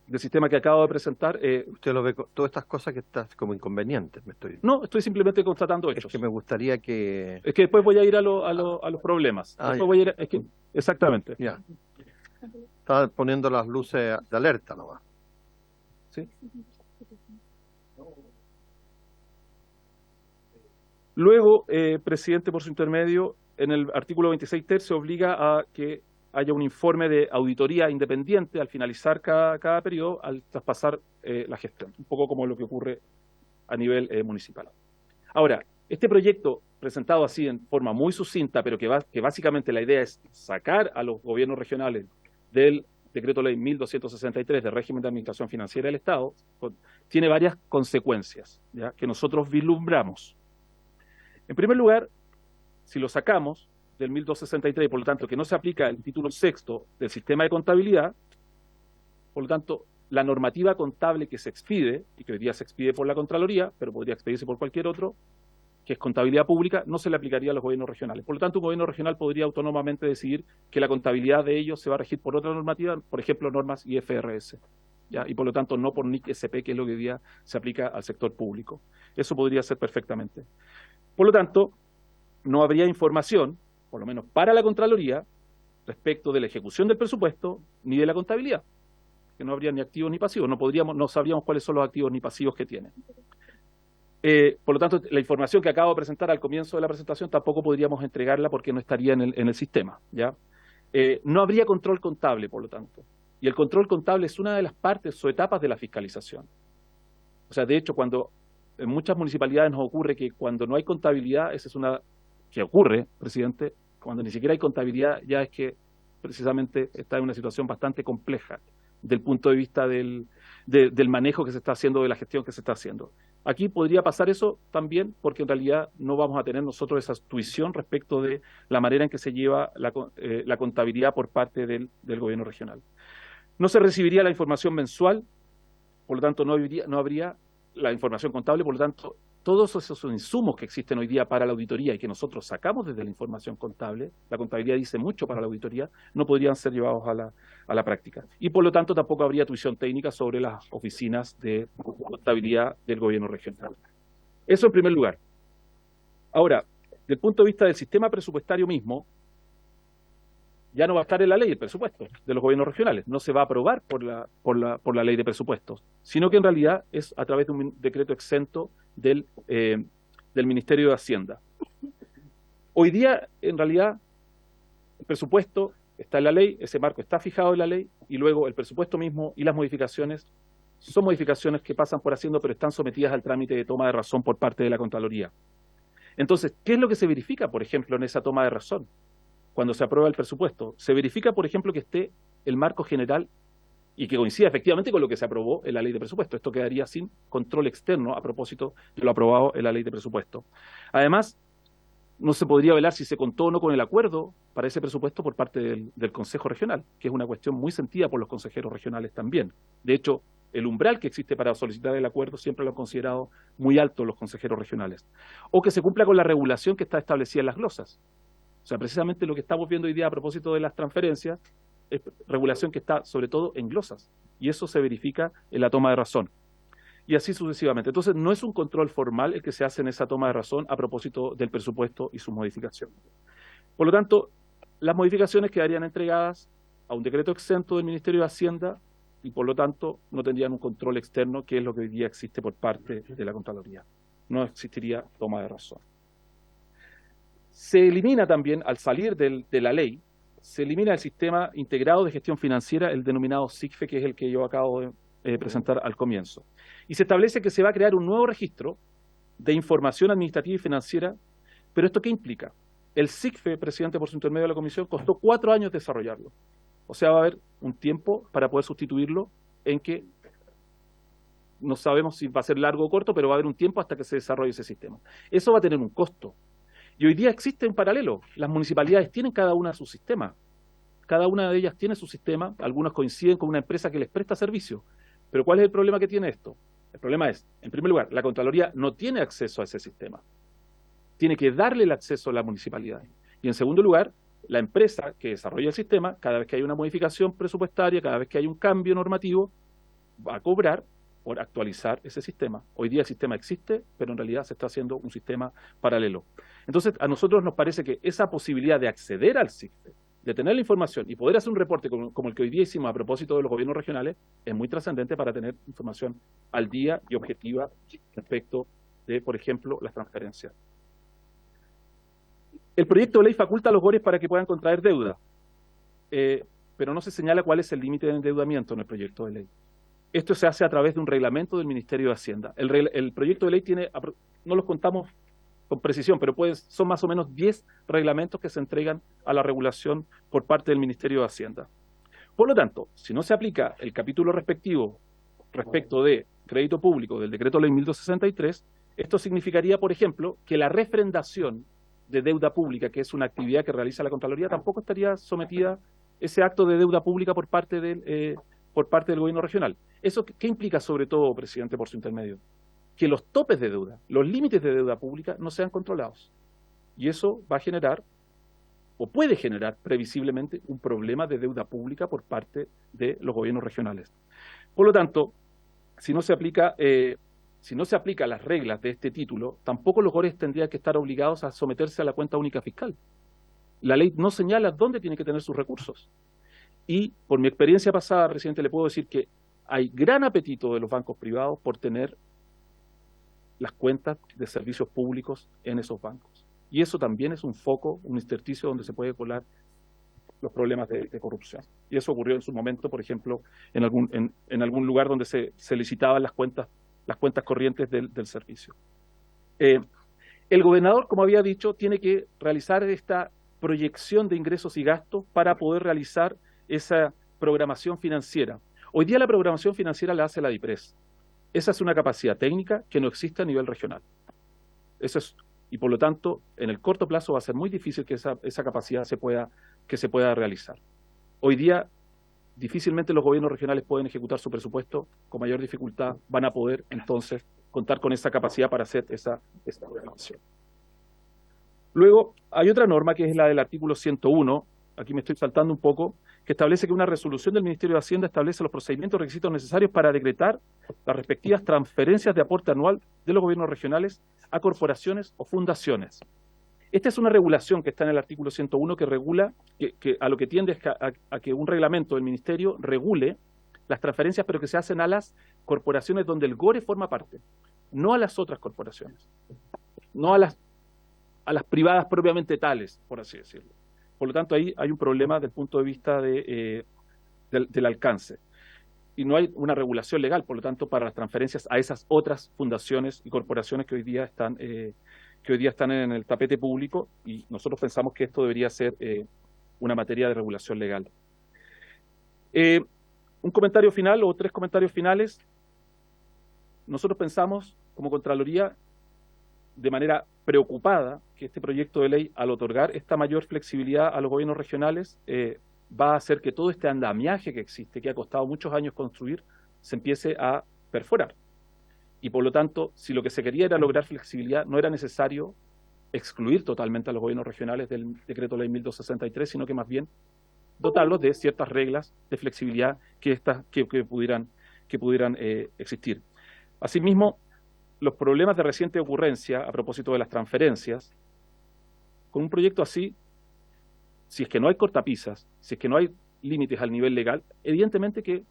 Usted lo ve, todas estas cosas que están como inconvenientes, No, estoy simplemente constatando hechos. Es que me gustaría que... Es que después voy a ir a los problemas. Exactamente. Ya. Está poniendo las luces de alerta nomás. ¿Sí? Luego, presidente, por su intermedio, en el artículo 26 ter se obliga a que haya un informe de auditoría independiente al finalizar cada periodo, al traspasar la gestión, un poco como lo que ocurre a nivel municipal. Ahora, este proyecto presentado así en forma muy sucinta, pero que básicamente la idea es sacar a los gobiernos regionales del Decreto Ley 1263 de régimen de administración financiera del Estado, tiene varias consecuencias, ¿ya?, que nosotros vislumbramos. En primer lugar, si lo sacamos del 1263 y por lo tanto que no se aplica el título sexto del sistema de contabilidad, por lo tanto la normativa contable que se expide, y que hoy día se expide por la Contraloría, pero podría expedirse por cualquier otro, que es contabilidad pública, no se le aplicaría a los gobiernos regionales. Por lo tanto, un gobierno regional podría autónomamente decidir que la contabilidad de ellos se va a regir por otra normativa, por ejemplo, normas IFRS, ¿ya?, y por lo tanto no por NIC SP, que es lo que hoy día se aplica al sector público. Eso podría ser perfectamente. Por lo tanto, no habría información, por lo menos para la Contraloría, respecto de la ejecución del presupuesto ni de la contabilidad, que no habría ni activos ni pasivos, no sabríamos cuáles son los activos ni pasivos que tienen. Por lo tanto, la información que acabo de presentar al comienzo de la presentación tampoco podríamos entregarla porque no estaría en el sistema, ¿ya? No habría control contable, por lo tanto, y el control contable es una de las partes o etapas de la fiscalización. O sea, de hecho, cuando en muchas municipalidades nos ocurre que cuando no hay contabilidad, esa es una que ocurre, presidente, cuando ni siquiera hay contabilidad, ya es que precisamente está en una situación bastante compleja del punto de vista del manejo que se está haciendo, de la gestión que se está haciendo. Aquí podría pasar eso también, porque en realidad no vamos a tener nosotros esa tuición respecto de la manera en que se lleva la contabilidad por parte del gobierno regional. No se recibiría la información mensual, por lo tanto no habría la información contable, por lo tanto todos esos insumos que existen hoy día para la auditoría y que nosotros sacamos desde la información contable, la contabilidad dice mucho para la auditoría, no podrían ser llevados a la práctica. Y por lo tanto tampoco habría tuición técnica sobre las oficinas de contabilidad del gobierno regional. Eso en primer lugar. Ahora, desde el punto de vista del sistema presupuestario mismo, ya no va a estar en la ley el presupuesto de los gobiernos regionales, no se va a aprobar por la ley de presupuestos, sino que en realidad es a través de un decreto exento del Ministerio de Hacienda. Hoy día, en realidad, el presupuesto está en la ley, ese marco está fijado en la ley, y luego el presupuesto mismo y las modificaciones son modificaciones que pasan por Hacienda, pero están sometidas al trámite de toma de razón por parte de la Contraloría. Entonces, ¿qué es lo que se verifica, por ejemplo, en esa toma de razón? Cuando se aprueba el presupuesto, se verifica, por ejemplo, que esté el marco general y que coincida efectivamente con lo que se aprobó en la ley de presupuesto. Esto quedaría sin control externo a propósito de lo aprobado en la ley de presupuesto. Además, no se podría velar si se contó o no con el acuerdo para ese presupuesto por parte del Consejo Regional, que es una cuestión muy sentida por los consejeros regionales también. De hecho, el umbral que existe para solicitar el acuerdo siempre lo han considerado muy alto los consejeros regionales. O que se cumpla con la regulación que está establecida en las glosas. O sea, precisamente lo que estamos viendo hoy día a propósito de las transferencias es regulación que está sobre todo en glosas, y eso se verifica en la toma de razón. Y así sucesivamente. Entonces, no es un control formal el que se hace en esa toma de razón a propósito del presupuesto y sus modificaciones. Por lo tanto, las modificaciones quedarían entregadas a un decreto exento del Ministerio de Hacienda y por lo tanto no tendrían un control externo, que es lo que hoy día existe por parte de la Contraloría. No existiría toma de razón. Se elimina también, al salir de la ley, se elimina el sistema integrado de gestión financiera, el denominado SICFE, que es el que yo acabo de presentar al comienzo. Y se establece que se va a crear un nuevo registro de información administrativa y financiera. ¿Pero esto qué implica? El SICFE, presidente, por su intermedio de la comisión, costó 4 años desarrollarlo. O sea, va a haber un tiempo para poder sustituirlo en que no sabemos si va a ser largo o corto, pero va a haber un tiempo hasta que se desarrolle ese sistema. Eso va a tener un costo. Y hoy día existe un paralelo. Las municipalidades tienen cada una su sistema. Cada una de ellas tiene su sistema. Algunos coinciden con una empresa que les presta servicio. Pero ¿cuál es el problema que tiene esto? El problema es, en primer lugar, la Contraloría no tiene acceso a ese sistema. Tiene que darle el acceso a la municipalidad. Y en segundo lugar, la empresa que desarrolla el sistema, cada vez que hay una modificación presupuestaria, cada vez que hay un cambio normativo, va a cobrar por actualizar ese sistema. Hoy día el sistema existe, pero en realidad se está haciendo un sistema paralelo. Entonces, a nosotros nos parece que esa posibilidad de acceder al SIGFE, de tener la información y poder hacer un reporte como el que hoy día hicimos a propósito de los gobiernos regionales, es muy trascendente para tener información al día y objetiva respecto de, por ejemplo, las transferencias. El proyecto de ley faculta a los GORES para que puedan contraer deuda, pero no se señala cuál es el límite de endeudamiento en el proyecto de ley. Esto se hace a través de un reglamento del Ministerio de Hacienda. El proyecto de ley tiene, no los contamos con precisión, pero son más o menos 10 reglamentos que se entregan a la regulación por parte del Ministerio de Hacienda. Por lo tanto, si no se aplica el capítulo respectivo respecto de crédito público del Decreto Ley 1263, esto significaría, por ejemplo, que la refrendación de deuda pública, que es una actividad que realiza la Contraloría, tampoco estaría sometida ese acto de deuda pública por parte del gobierno regional. ¿Eso qué implica sobre todo, presidente, por su intermedio? Que los topes de deuda, los límites de deuda pública no sean controlados. Y eso va a generar, o puede generar previsiblemente, un problema de deuda pública por parte de los gobiernos regionales. Por lo tanto, si no se aplica las reglas de este título, tampoco los GORES tendrían que estar obligados a someterse a la cuenta única fiscal. La ley no señala dónde tiene que tener sus recursos. Y por mi experiencia pasada, presidente, le puedo decir que hay gran apetito de los bancos privados por tener las cuentas de servicios públicos en esos bancos. Y eso también es un foco, un intersticio donde se puede colar los problemas de corrupción. Y eso ocurrió en su momento, por ejemplo, en algún lugar donde se licitaban las cuentas corrientes del servicio. El gobernador, como había dicho, tiene que realizar esta proyección de ingresos y gastos para poder realizar esa programación financiera. Hoy día la programación financiera la hace la DIPRES. Esa es una capacidad técnica que no existe a nivel regional. Y por lo tanto, en el corto plazo va a ser muy difícil que esa capacidad se pueda realizar. Hoy día, difícilmente los gobiernos regionales pueden ejecutar su presupuesto, con mayor dificultad van a poder entonces contar con esa capacidad para hacer esa programación. Luego, hay otra norma que es la del artículo 101, aquí me estoy saltando un poco, que establece que una resolución del Ministerio de Hacienda establece los procedimientos y requisitos necesarios para decretar las respectivas transferencias de aporte anual de los gobiernos regionales a corporaciones o fundaciones. Esta es una regulación que está en el artículo 101 que regula, que a lo que tiende es a que un reglamento del Ministerio regule las transferencias, pero que se hacen a las corporaciones donde el GORE forma parte, no a las otras corporaciones, no a las privadas propiamente tales, por así decirlo. Por lo tanto, ahí hay un problema desde el punto de vista del alcance. Y no hay una regulación legal, por lo tanto, para las transferencias a esas otras fundaciones y corporaciones que hoy día están en el tapete público, y nosotros pensamos que esto debería ser una materia de regulación legal. Un comentario final o 3 comentarios finales. Nosotros pensamos, como Contraloría, de manera preocupada, que este proyecto de ley, al otorgar esta mayor flexibilidad a los gobiernos regionales, va a hacer que todo este andamiaje que existe, que ha costado muchos años construir, se empiece a perforar. Y por lo tanto, si lo que se quería era lograr flexibilidad, no era necesario excluir totalmente a los gobiernos regionales del Decreto Ley 1263, sino que más bien dotarlos de ciertas reglas de flexibilidad que pudieran existir. Asimismo, los problemas de reciente ocurrencia a propósito de las transferencias, con un proyecto así, si es que no hay cortapisas, si es que no hay límites al nivel legal, evidentemente que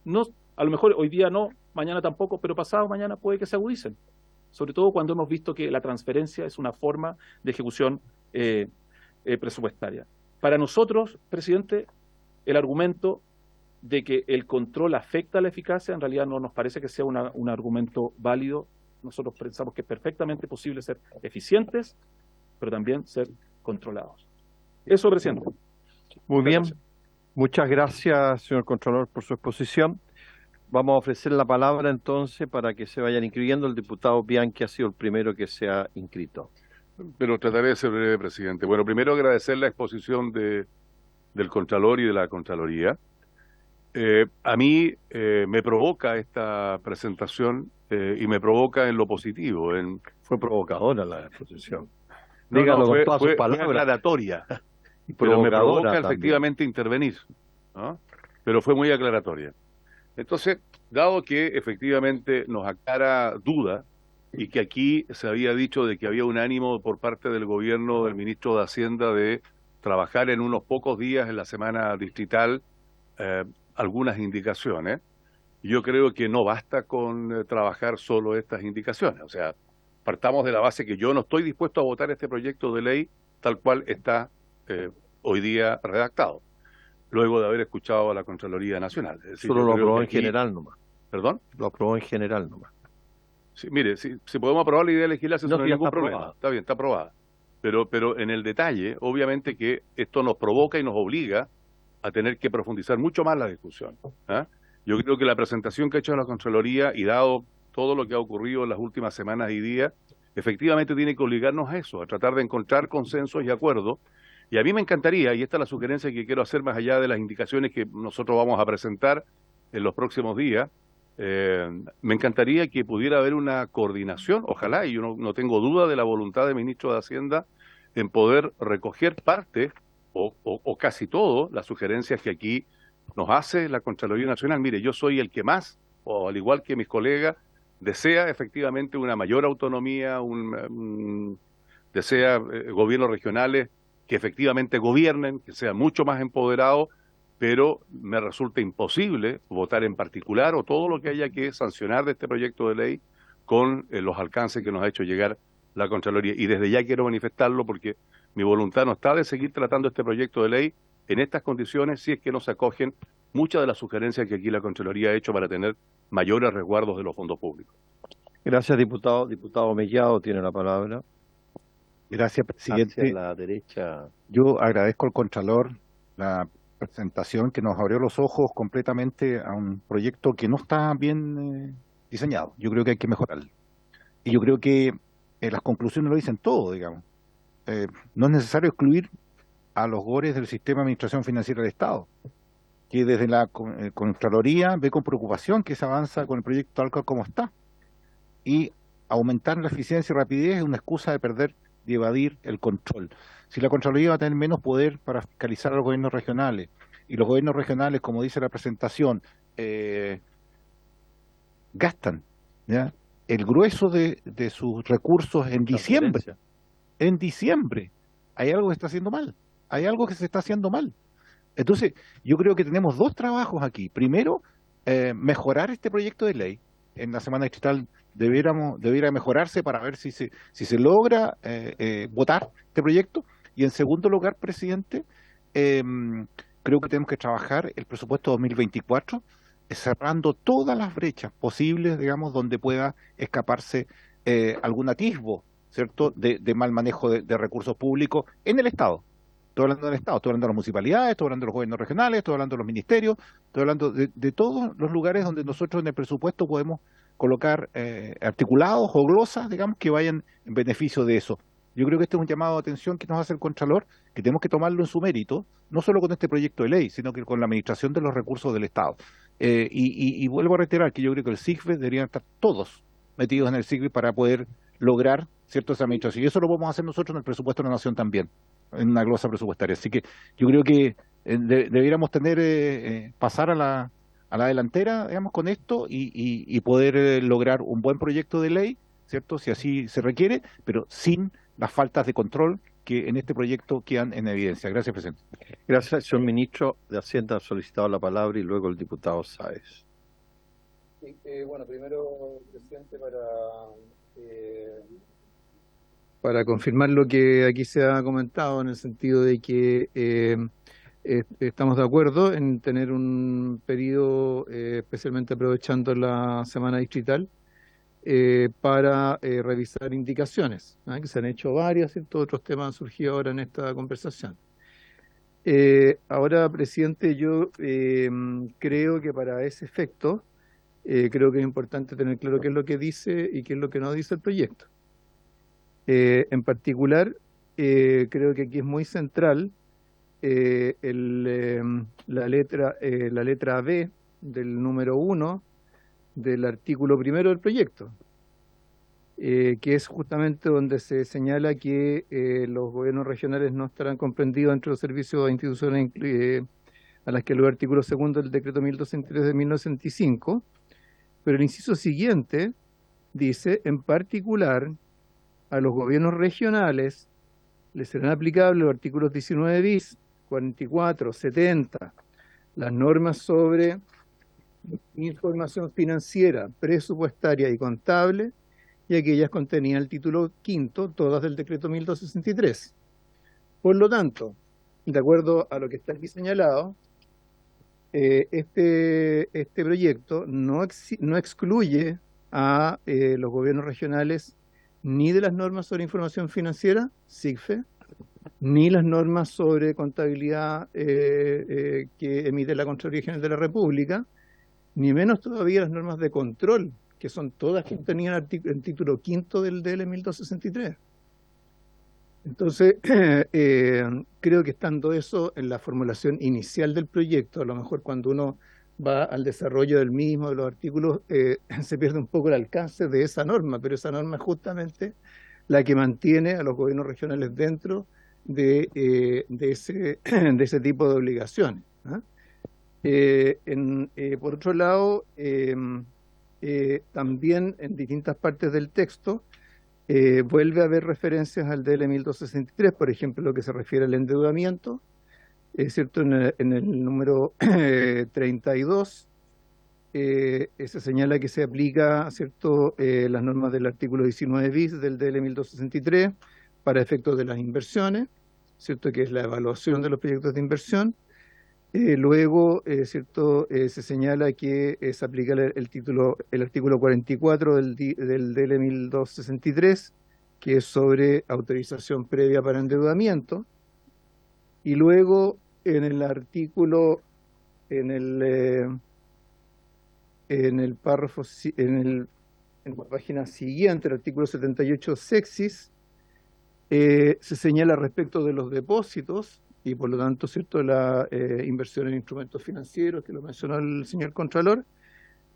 no, a lo mejor hoy día no, mañana tampoco, pero pasado mañana puede que se agudicen. Sobre todo cuando hemos visto que la transferencia es una forma de ejecución presupuestaria. Para nosotros, presidente, el argumento de que el control afecta a la eficacia, en realidad no nos parece que sea un argumento válido. Nosotros pensamos que es perfectamente posible ser eficientes, pero también ser controlados. Eso, presidente. Muy bien. Muchas gracias, señor Contralor, por su exposición. Vamos a ofrecer la palabra entonces para que se vayan inscribiendo. El diputado Bianchi ha sido el primero que se ha inscrito. Pero trataré de ser breve, presidente. Bueno, primero agradecer la exposición del Contralor y de la Contraloría. A mí me provoca esta presentación y me provoca en lo positivo. Fue provocadora la exposición. No, Dígalo con fue, todas sus fue palabras. aclaratoria, Y pero me provocadora provoca también. efectivamente intervenir, ¿no? Pero fue muy aclaratoria. Entonces, dado que efectivamente nos aclara duda y que aquí se había dicho de que había un ánimo por parte del gobierno del ministro de Hacienda de trabajar en unos pocos días en la semana distrital algunas indicaciones, yo creo que no basta con trabajar solo estas indicaciones. O sea, partamos de la base que yo no estoy dispuesto a votar este proyecto de ley tal cual está hoy día redactado, luego de haber escuchado a la Contraloría Nacional. Es decir, Solo yo lo creo aprobó que en aquí- general nomás. ¿Perdón? Lo aprobó en general nomás. Sí, mire, si podemos aprobar la idea de legislarse, No, eso no sí, hay ya ningún está problema. aprobada. Está bien, está aprobada. Pero en el detalle, obviamente que esto nos provoca y nos obliga a tener que profundizar mucho más la discusión. ¿Ah? Yo creo que la presentación que ha hecho la Contraloría y dado todo lo que ha ocurrido en las últimas semanas y días, efectivamente tiene que obligarnos a eso, a tratar de encontrar consensos y acuerdos. Y a mí me encantaría, y esta es la sugerencia que quiero hacer más allá de las indicaciones que nosotros vamos a presentar en los próximos días, me encantaría que pudiera haber una coordinación, ojalá, y yo no tengo duda de la voluntad del ministro de Hacienda en poder recoger parte o casi todo las sugerencias que aquí nos hace la Contraloría Nacional. Mire, yo soy el que más, o al igual que mis colegas, desea efectivamente una mayor autonomía, desea gobiernos regionales que efectivamente gobiernen, que sean mucho más empoderados, pero me resulta imposible votar en particular o todo lo que haya que sancionar de este proyecto de ley con los alcances que nos ha hecho llegar la Contraloría. Y desde ya quiero manifestarlo porque mi voluntad no está de seguir tratando este proyecto de ley en estas condiciones si es que no se acogen muchas de las sugerencias que aquí la Contraloría ha hecho para tener mayores resguardos de los fondos públicos. Gracias, diputado. Diputado Mellado tiene la palabra. Gracias, presidente. Hacia la derecha. Yo agradezco al Contralor la presentación que nos abrió los ojos completamente a un proyecto que no está bien diseñado. Yo creo que hay que mejorarlo. Y yo creo que las conclusiones lo dicen todo, digamos. No es necesario excluir a los GORES del sistema de administración financiera del Estado, que desde la Contraloría ve con preocupación que se avanza con el proyecto tal cual como está. Y aumentar la eficiencia y rapidez es una excusa de perder, de evadir el control. Si la Contraloría va a tener menos poder para fiscalizar a los gobiernos regionales, y los gobiernos regionales, como dice la presentación, gastan, ¿ya?, el grueso de sus recursos en diciembre. En diciembre. Hay algo que está haciendo mal. Hay algo que se está haciendo mal. Entonces, yo creo que tenemos dos trabajos aquí. Primero, mejorar este proyecto de ley. En la semana distrital debiera mejorarse para ver si se logra votar este proyecto. Y en segundo lugar, presidente, creo que tenemos que trabajar el presupuesto 2024 cerrando todas las brechas posibles, digamos, donde pueda escaparse algún atisbo, ¿cierto?, de mal manejo de recursos públicos en el Estado. Estoy hablando del Estado, estoy hablando de las municipalidades, estoy hablando de los gobiernos regionales, estoy hablando de los ministerios, estoy hablando de todos los lugares donde nosotros en el presupuesto podemos colocar articulados o glosas, digamos, que vayan en beneficio de eso. Yo creo que este es un llamado de atención que nos hace el Contralor, que tenemos que tomarlo en su mérito, no solo con este proyecto de ley, sino que con la administración de los recursos del Estado. Y vuelvo a reiterar que yo creo que el SIGFE deberían estar todos metidos en el SIGFE para poder lograr, ¿cierto?, esa administración. Y eso lo vamos a hacer nosotros en el presupuesto de la Nación también, en una glosa presupuestaria. Así que yo creo que deberíamos pasar a la delantera, digamos, con esto y poder lograr un buen proyecto de ley, ¿cierto?, si así se requiere, pero sin las faltas de control que en este proyecto quedan en evidencia. Gracias, presidente. Gracias, señor ministro de Hacienda. Ha solicitado la palabra y luego el diputado Sáez. Sí, bueno, primero, presidente, para confirmar lo que aquí se ha comentado, en el sentido de que estamos de acuerdo en tener un periodo, especialmente aprovechando la semana distrital, para revisar indicaciones, que se han hecho varias, y todos otros temas han surgido ahora en esta conversación. Ahora, presidente, yo creo que para ese efecto creo que es importante tener claro qué es lo que dice y qué es lo que no dice el proyecto. En particular, creo que aquí es muy central la letra B del número 1 del artículo primero del proyecto, que es justamente donde se señala que los gobiernos regionales no estarán comprendidos entre los servicios e instituciones a las que el artículo segundo del decreto 1203 de 1965, pero el inciso siguiente dice, en particular, a los gobiernos regionales les serán aplicables los artículos 19 bis, 44, 70, las normas sobre información financiera, presupuestaria y contable, y aquellas contenidas en el título quinto, todas del decreto 1263. Por lo tanto, de acuerdo a lo que está aquí señalado, este proyecto no excluye a los gobiernos regionales ni de las normas sobre información financiera, SIGFE, ni las normas sobre contabilidad que emite la Contraloría General de la República, ni menos todavía las normas de control, que son todas que tenían el título quinto del DL 1263. Entonces, creo que estando eso en la formulación inicial del proyecto, a lo mejor cuando uno va al desarrollo del mismo, de los artículos, se pierde un poco el alcance de esa norma, pero esa norma es justamente la que mantiene a los gobiernos regionales dentro de ese tipo de obligaciones. Por otro lado, también en distintas partes del texto vuelve a haber referencias al DL 1263, por ejemplo, lo que se refiere al endeudamiento, es cierto, en el número 32 se señala que se aplica, cierto, las normas del artículo 19 bis del DL 1263 para efectos de las inversiones, cierto, que es la evaluación de los proyectos de inversión. Luego, cierto, se señala que se aplica el artículo 44 del DL 1263, que es sobre autorización previa para endeudamiento. Y luego, en el artículo, en el párrafo, en la página siguiente, el artículo 78 sexis, se señala respecto de los depósitos y por lo tanto, cierto, la inversión en instrumentos financieros, que lo mencionó el señor Contralor,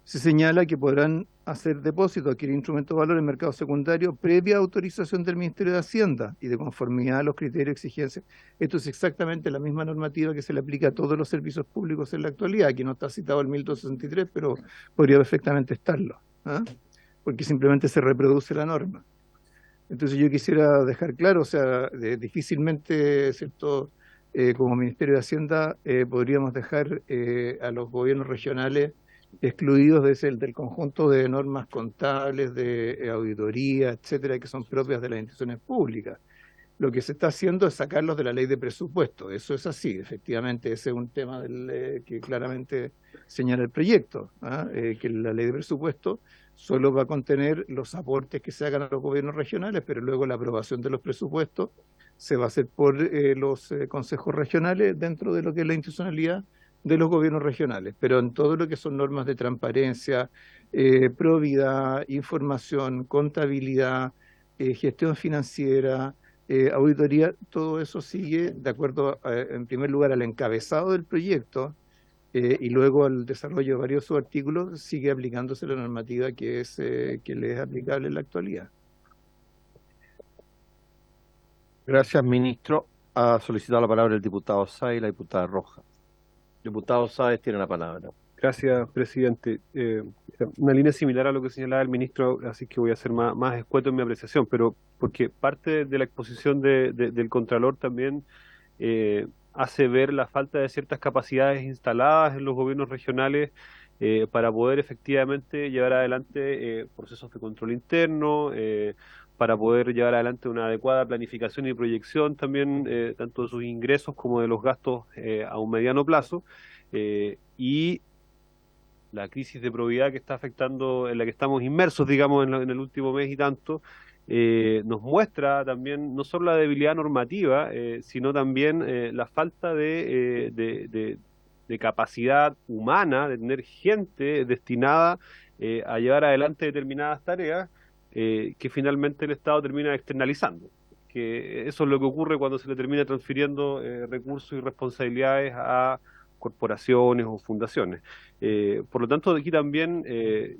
se señala que podrán hacer depósitos, adquirir instrumentos de valor en mercado secundario previa autorización del Ministerio de Hacienda y de conformidad a los criterios y exigencias. Esto es exactamente la misma normativa que se le aplica a todos los servicios públicos en la actualidad. Aquí no está citado el 1263, pero podría perfectamente estarlo, porque simplemente se reproduce la norma. Entonces yo quisiera dejar claro, o sea, difícilmente, ¿cierto?, como Ministerio de Hacienda podríamos dejar a los gobiernos regionales excluidos del conjunto de normas contables, de auditoría, etcétera, que son propias de las instituciones públicas. Lo que se está haciendo es sacarlos de la ley de presupuesto. Eso es así, efectivamente, ese es un tema que claramente señala el proyecto, que la ley de presupuesto solo va a contener los aportes que se hagan a los gobiernos regionales, pero luego la aprobación de los presupuestos se va a hacer por los consejos regionales dentro de lo que es la institucionalidad de los gobiernos regionales, pero en todo lo que son normas de transparencia, probidad, información, contabilidad, gestión financiera, auditoría, todo eso sigue de acuerdo, en primer lugar, al encabezado del proyecto y luego al desarrollo de varios subartículos, sigue aplicándose la normativa que le es aplicable en la actualidad. Gracias, ministro. Ha solicitado la palabra el diputado Sáez y la diputada Rojas. Diputado Sáez tiene la palabra. Gracias, presidente. Una línea similar a lo que señalaba el ministro, así que voy a ser más escueto en mi apreciación, pero porque parte de la exposición del Contralor también hace ver la falta de ciertas capacidades instaladas en los gobiernos regionales para poder efectivamente llevar adelante procesos de control interno, para poder llevar adelante una adecuada planificación y proyección también, tanto de sus ingresos como de los gastos a un mediano plazo, y la crisis de probidad que está afectando, en la que estamos inmersos, digamos, en el último mes y tanto, nos muestra también no solo la debilidad normativa, sino también la falta de de capacidad humana, de tener gente destinada a llevar adelante determinadas tareas que finalmente el Estado termina externalizando. Que eso es lo que ocurre cuando se le termina transfiriendo recursos y responsabilidades a corporaciones o fundaciones. Por lo tanto, aquí también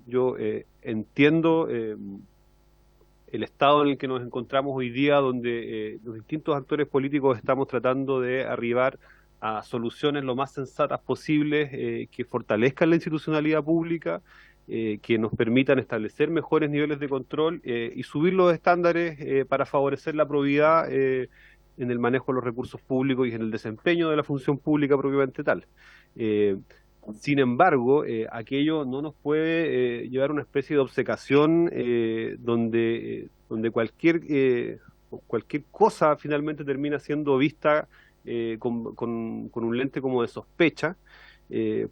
yo entiendo el estado en el que nos encontramos hoy día, donde los distintos actores políticos estamos tratando de arribar a soluciones lo más sensatas posibles que fortalezcan la institucionalidad pública, que nos permitan establecer mejores niveles de control y subir los estándares para favorecer la probidad en el manejo de los recursos públicos y en el desempeño de la función pública propiamente tal. Sin embargo, aquello no nos puede llevar a una especie de obcecación donde cualquier cosa finalmente termina siendo vista con un lente como de sospecha,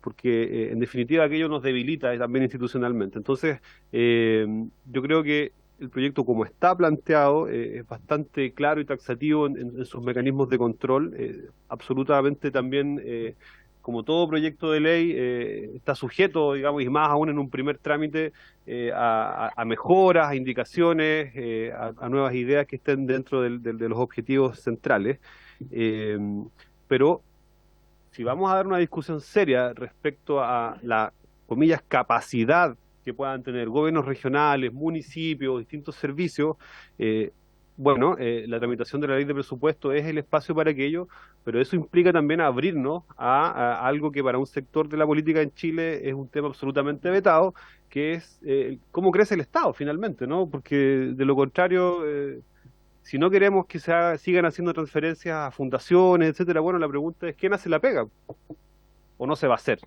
porque en definitiva aquello nos debilita también institucionalmente. Entonces, yo creo que el proyecto como está planteado es bastante claro y taxativo en sus mecanismos de control, absolutamente también como todo proyecto de ley, está sujeto, digamos, y más aún en un primer trámite, a mejoras, a indicaciones, a nuevas ideas que estén dentro de los objetivos centrales. Pero si vamos a dar una discusión seria respecto a la, comillas, capacidad que puedan tener gobiernos regionales, municipios, distintos servicios, la tramitación de la ley de presupuesto es el espacio para aquello, pero eso implica también abrirnos a algo que para un sector de la política en Chile es un tema absolutamente vetado, que es cómo crece el Estado finalmente, ¿no? Porque de lo contrario, si no queremos que sigan haciendo transferencias a fundaciones, etcétera, bueno, la pregunta es ¿quién hace la pega? ¿O no se va a hacer?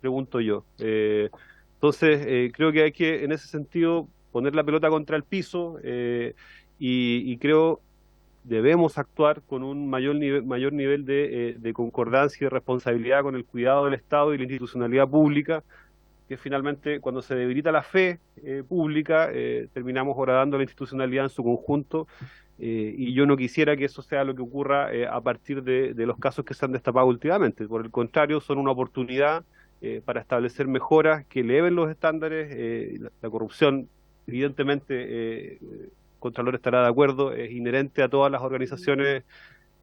Pregunto yo. Entonces, creo que hay que, en ese sentido, poner la pelota contra el piso y creo debemos actuar con un mayor nivel de concordancia y de responsabilidad con el cuidado del Estado y la institucionalidad pública, que finalmente cuando se debilita la fe pública terminamos horadando la institucionalidad en su conjunto y yo no quisiera que eso sea lo que ocurra a partir de los casos que se han destapado últimamente. Por el contrario, son una oportunidad para establecer mejoras que eleven los estándares. La corrupción, evidentemente, Contralor estará de acuerdo, es inherente a todas las organizaciones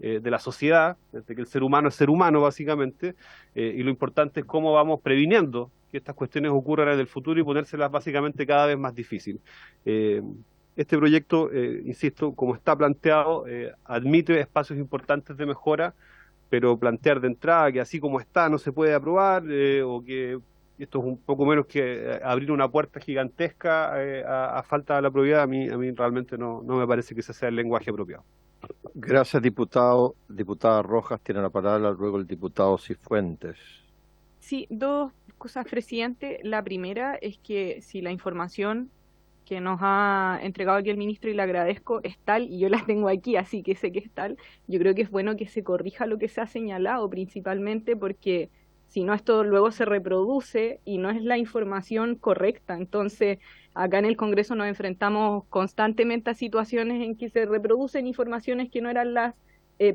de la sociedad, desde que el ser humano es ser humano básicamente, y lo importante es cómo vamos previniendo que estas cuestiones ocurran en el futuro y ponérselas básicamente cada vez más difícil. Este proyecto, insisto, como está planteado, admite espacios importantes de mejora, pero plantear de entrada que así como está no se puede aprobar, o que esto es un poco menos que abrir una puerta gigantesca a falta de la probidad, a mí realmente no me parece que ese sea el lenguaje apropiado. Gracias, diputado. Diputada Rojas, tiene la palabra, luego el diputado Cifuentes. Sí, dos cosas, presidente. La primera es que si la información que nos ha entregado aquí el ministro, y le agradezco, es tal, y yo la tengo aquí, así que sé que es tal, yo creo que es bueno que se corrija lo que se ha señalado, principalmente porque si no esto luego se reproduce y no es la información correcta. Entonces, acá en el Congreso nos enfrentamos constantemente a situaciones en que se reproducen informaciones que no eran las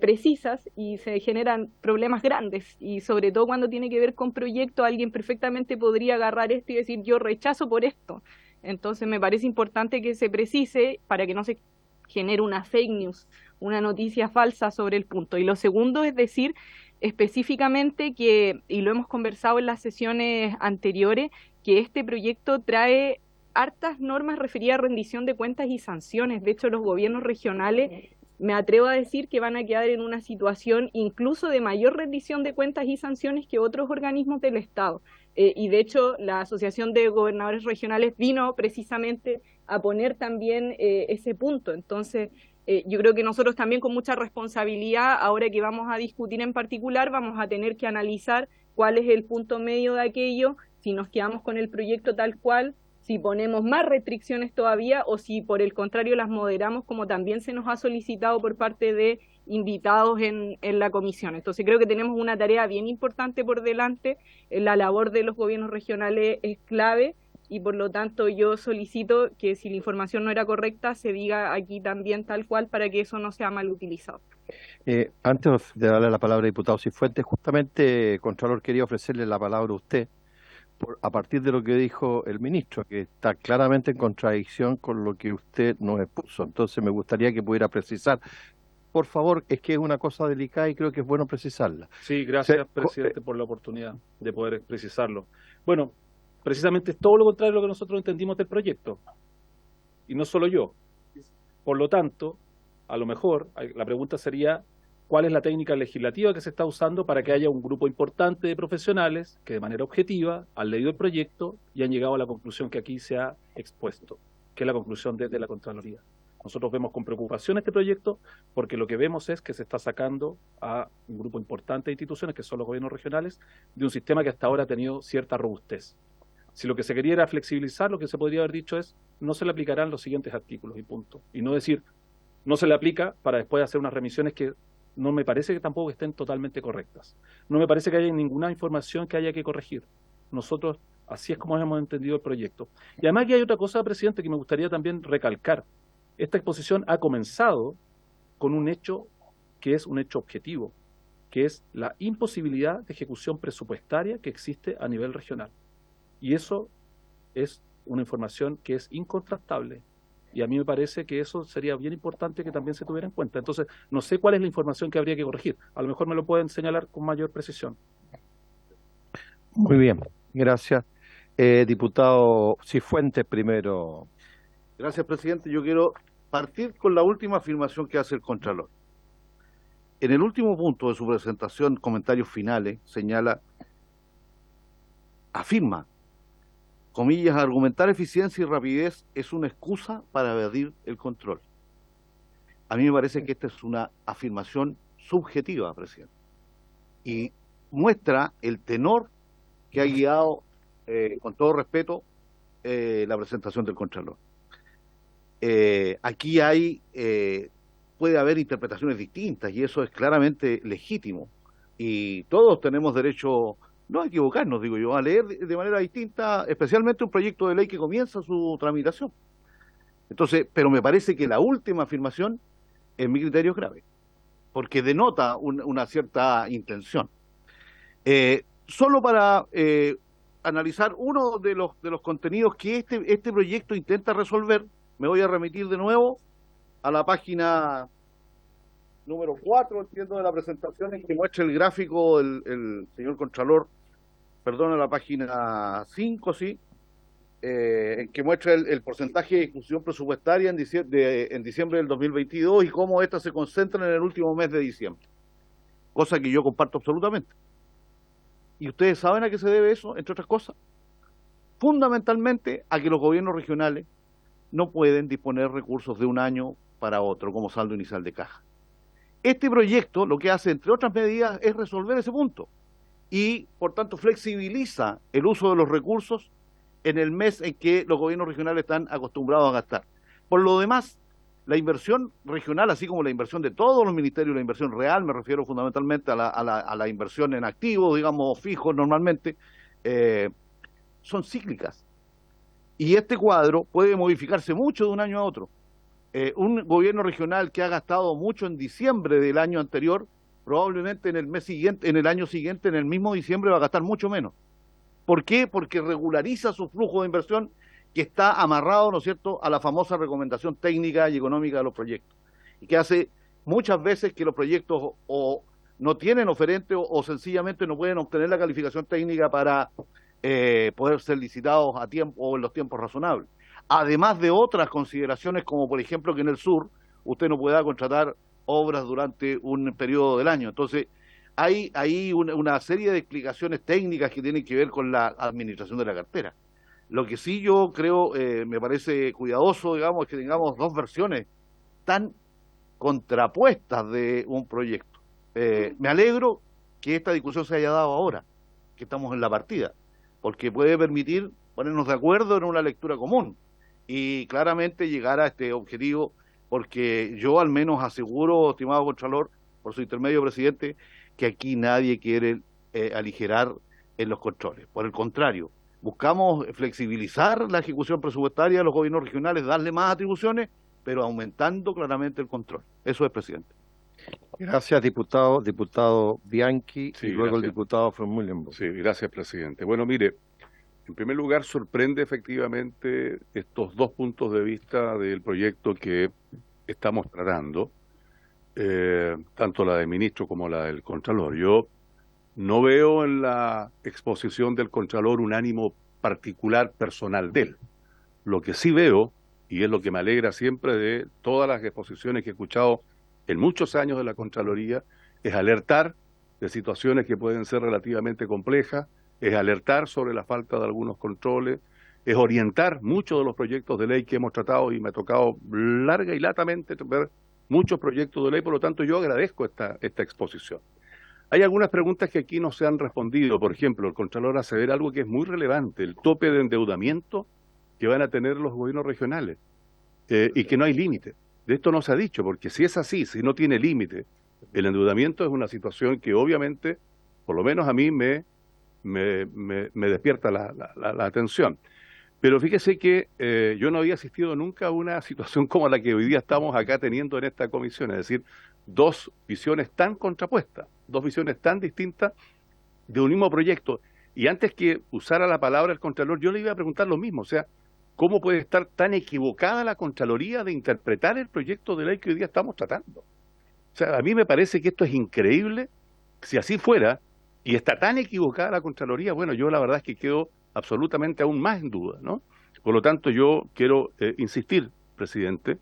precisas y se generan problemas grandes, y sobre todo cuando tiene que ver con proyectos, alguien perfectamente podría agarrar esto y decir yo rechazo por esto. Entonces me parece importante que se precise para que no se genere una fake news, una noticia falsa sobre el punto. Y lo segundo es decir específicamente que, y lo hemos conversado en las sesiones anteriores, que este proyecto trae hartas normas referidas a rendición de cuentas y sanciones. De hecho, los gobiernos regionales, me atrevo a decir que van a quedar en una situación incluso de mayor rendición de cuentas y sanciones que otros organismos del Estado. Y de hecho, la Asociación de Gobernadores Regionales vino precisamente a poner también ese punto. Entonces, yo creo que nosotros también con mucha responsabilidad, ahora que vamos a discutir en particular, vamos a tener que analizar cuál es el punto medio de aquello, si nos quedamos con el proyecto tal cual, si ponemos más restricciones todavía o si por el contrario las moderamos, como también se nos ha solicitado por parte de invitados en la comisión. Entonces creo que tenemos una tarea bien importante por delante. La labor de los gobiernos regionales es clave y por lo tanto yo solicito que si la información no era correcta se diga aquí también tal cual para que eso no sea mal utilizado. Antes de darle la palabra al diputado Cifuentes, justamente, Contralor, quería ofrecerle la palabra a usted a partir de lo que dijo el ministro, que está claramente en contradicción con lo que usted nos expuso. Entonces me gustaría que pudiera precisar. Por favor, es que es una cosa delicada y creo que es bueno precisarla. Sí, gracias, presidente, por la oportunidad de poder precisarlo. Bueno, precisamente es todo lo contrario de lo que nosotros entendimos del proyecto. Y no solo yo. Por lo tanto, a lo mejor la pregunta sería, ¿cuál es la técnica legislativa que se está usando para que haya un grupo importante de profesionales que de manera objetiva han leído el proyecto y han llegado a la conclusión que aquí se ha expuesto, que es la conclusión desde la Contraloría? Nosotros vemos con preocupación este proyecto porque lo que vemos es que se está sacando a un grupo importante de instituciones, que son los gobiernos regionales, de un sistema que hasta ahora ha tenido cierta robustez. Si lo que se quería era flexibilizar, lo que se podría haber dicho es no se le aplicarán los siguientes artículos y punto. Y no decir no se le aplica para después hacer unas remisiones que no me parece que tampoco estén totalmente correctas. No me parece que haya ninguna información que haya que corregir. Nosotros, así es como hemos entendido el proyecto. Y además aquí hay otra cosa, presidente, que me gustaría también recalcar. Esta exposición ha comenzado con un hecho que es un hecho objetivo, que es la imposibilidad de ejecución presupuestaria que existe a nivel regional. Y eso es una información que es incontrastable. Y a mí me parece que eso sería bien importante que también se tuviera en cuenta. Entonces, no sé cuál es la información que habría que corregir. A lo mejor me lo pueden señalar con mayor precisión. Muy bien, gracias. Diputado Cifuentes primero. Gracias, presidente. Yo quiero partir con la última afirmación que hace el Contralor. En el último punto de su presentación, comentarios finales, afirma, comillas, argumentar eficiencia y rapidez es una excusa para evadir el control. A mí me parece que esta es una afirmación subjetiva, presidente, y muestra el tenor que ha guiado, con todo respeto, la presentación del Contralor. Aquí puede haber interpretaciones distintas y eso es claramente legítimo. Y todos tenemos derecho, no a equivocarnos, digo yo, a leer de manera distinta, especialmente un proyecto de ley que comienza su tramitación. Entonces, pero me parece que la última afirmación, en mi criterio, es grave, porque denota una cierta intención. Solo para analizar uno de los contenidos que este proyecto intenta resolver, me voy a remitir de nuevo a la página número 4, entiendo, de la presentación, en que muestra el gráfico el señor Contralor, perdón, a la página 5, sí, en que muestra el porcentaje de ejecución presupuestaria en diciembre del 2022 y cómo ésta se concentra en el último mes de diciembre, cosa que yo comparto absolutamente. ¿Y ustedes saben a qué se debe eso, entre otras cosas? Fundamentalmente a que los gobiernos regionales no pueden disponer recursos de un año para otro como saldo inicial de caja. Este proyecto lo que hace, entre otras medidas, es resolver ese punto y, por tanto, flexibiliza el uso de los recursos en el mes en que los gobiernos regionales están acostumbrados a gastar. Por lo demás, la inversión regional, así como la inversión de todos los ministerios, la inversión real, me refiero fundamentalmente a la inversión en activos, digamos, fijos normalmente, son cíclicas. Y este cuadro puede modificarse mucho de un año a otro. Un gobierno regional que ha gastado mucho en diciembre del año anterior, probablemente en el mes siguiente, en el año siguiente, en el mismo diciembre, va a gastar mucho menos. ¿Por qué? Porque regulariza su flujo de inversión que está amarrado, ¿no es cierto?, a la famosa recomendación técnica y económica de los proyectos. Y que hace muchas veces que los proyectos o no tienen oferente o sencillamente no pueden obtener la calificación técnica para poder ser licitados a tiempo o en los tiempos razonables. Además de otras consideraciones, como por ejemplo que en el sur usted no pueda contratar obras durante un periodo del año. Entonces, hay una serie de explicaciones técnicas que tienen que ver con la administración de la cartera. Lo que sí yo creo, me parece cuidadoso, digamos, es que tengamos dos versiones tan contrapuestas de un proyecto. Me alegro que esta discusión se haya dado ahora, que estamos en la partida, porque puede permitir ponernos de acuerdo en una lectura común y claramente llegar a este objetivo, porque yo al menos aseguro, estimado Contralor, por su intermedio, presidente, que aquí nadie quiere aligerar en los controles. Por el contrario, buscamos flexibilizar la ejecución presupuestaria de los gobiernos regionales, darle más atribuciones, pero aumentando claramente el control. Eso es, presidente. Gracias, diputado. Diputado Bianchi Sí, y luego el gracias. diputado von Mullenburg. Sí, gracias, presidente. Bueno, mire, en primer lugar, sorprende efectivamente estos dos puntos de vista del proyecto que estamos tratando, tanto la del ministro como la del Contralor. Yo no veo en la exposición del Contralor un ánimo particular personal de él. Lo que sí veo, y es lo que me alegra siempre de todas las exposiciones que he escuchado en muchos años de la Contraloría, es alertar de situaciones que pueden ser relativamente complejas, es alertar sobre la falta de algunos controles, es orientar muchos de los proyectos de ley que hemos tratado, y me ha tocado larga y latamente ver muchos proyectos de ley. Por lo tanto, yo agradezco esta exposición. Hay algunas preguntas que aquí no se han respondido. Por ejemplo, el Contralor hace ver algo que es muy relevante, el tope de endeudamiento que van a tener los gobiernos regionales, y que no hay límite. De esto no se ha dicho, porque si es así, si no tiene límite, el endeudamiento es una situación que obviamente, por lo menos a mí, me despierta la atención. Pero fíjese que yo no había asistido nunca a una situación como la que hoy día estamos acá teniendo en esta comisión, es decir, dos visiones tan contrapuestas, dos visiones tan distintas de un mismo proyecto. Y antes que usara la palabra el Contralor, yo le iba a preguntar lo mismo, o sea, ¿cómo puede estar tan equivocada la Contraloría de interpretar el proyecto de ley que hoy día estamos tratando? O sea, a mí me parece que esto es increíble. Si así fuera, y está tan equivocada la Contraloría, bueno, yo la verdad es que quedo absolutamente aún más en duda, ¿no? Por lo tanto, yo quiero insistir, presidente,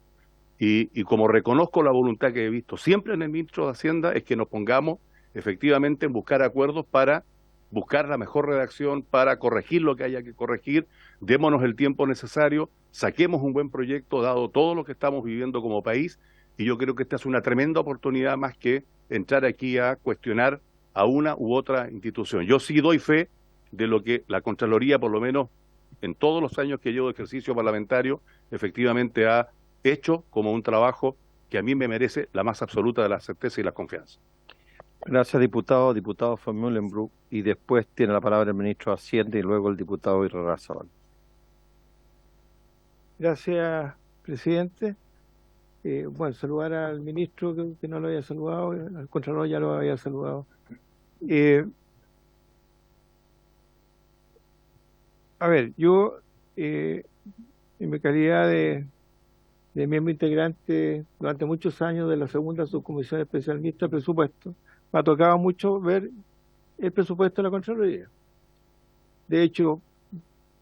y como reconozco la voluntad que he visto siempre en el ministro de Hacienda, es que nos pongamos efectivamente en buscar acuerdos para buscar la mejor redacción, para corregir lo que haya que corregir, démonos el tiempo necesario, saquemos un buen proyecto dado todo lo que estamos viviendo como país, y yo creo que esta es una tremenda oportunidad más que entrar aquí a cuestionar a una u otra institución. Yo sí doy fe de lo que la Contraloría, por lo menos en todos los años que llevo de ejercicio parlamentario, efectivamente ha hecho como un trabajo que a mí me merece la más absoluta de la certeza y la confianza. Gracias, diputado. Diputado von Mullenburg, y después tiene la palabra el ministro de Hacienda y luego el diputado Irarrázaval. Gracias, presidente. Bueno, saludar al ministro que no lo había saludado, al Contralor ya lo había saludado. A ver, yo en mi calidad de miembro integrante durante muchos años de la segunda subcomisión especial mixta de presupuesto, me ha tocado mucho ver el presupuesto de la Contraloría. De hecho,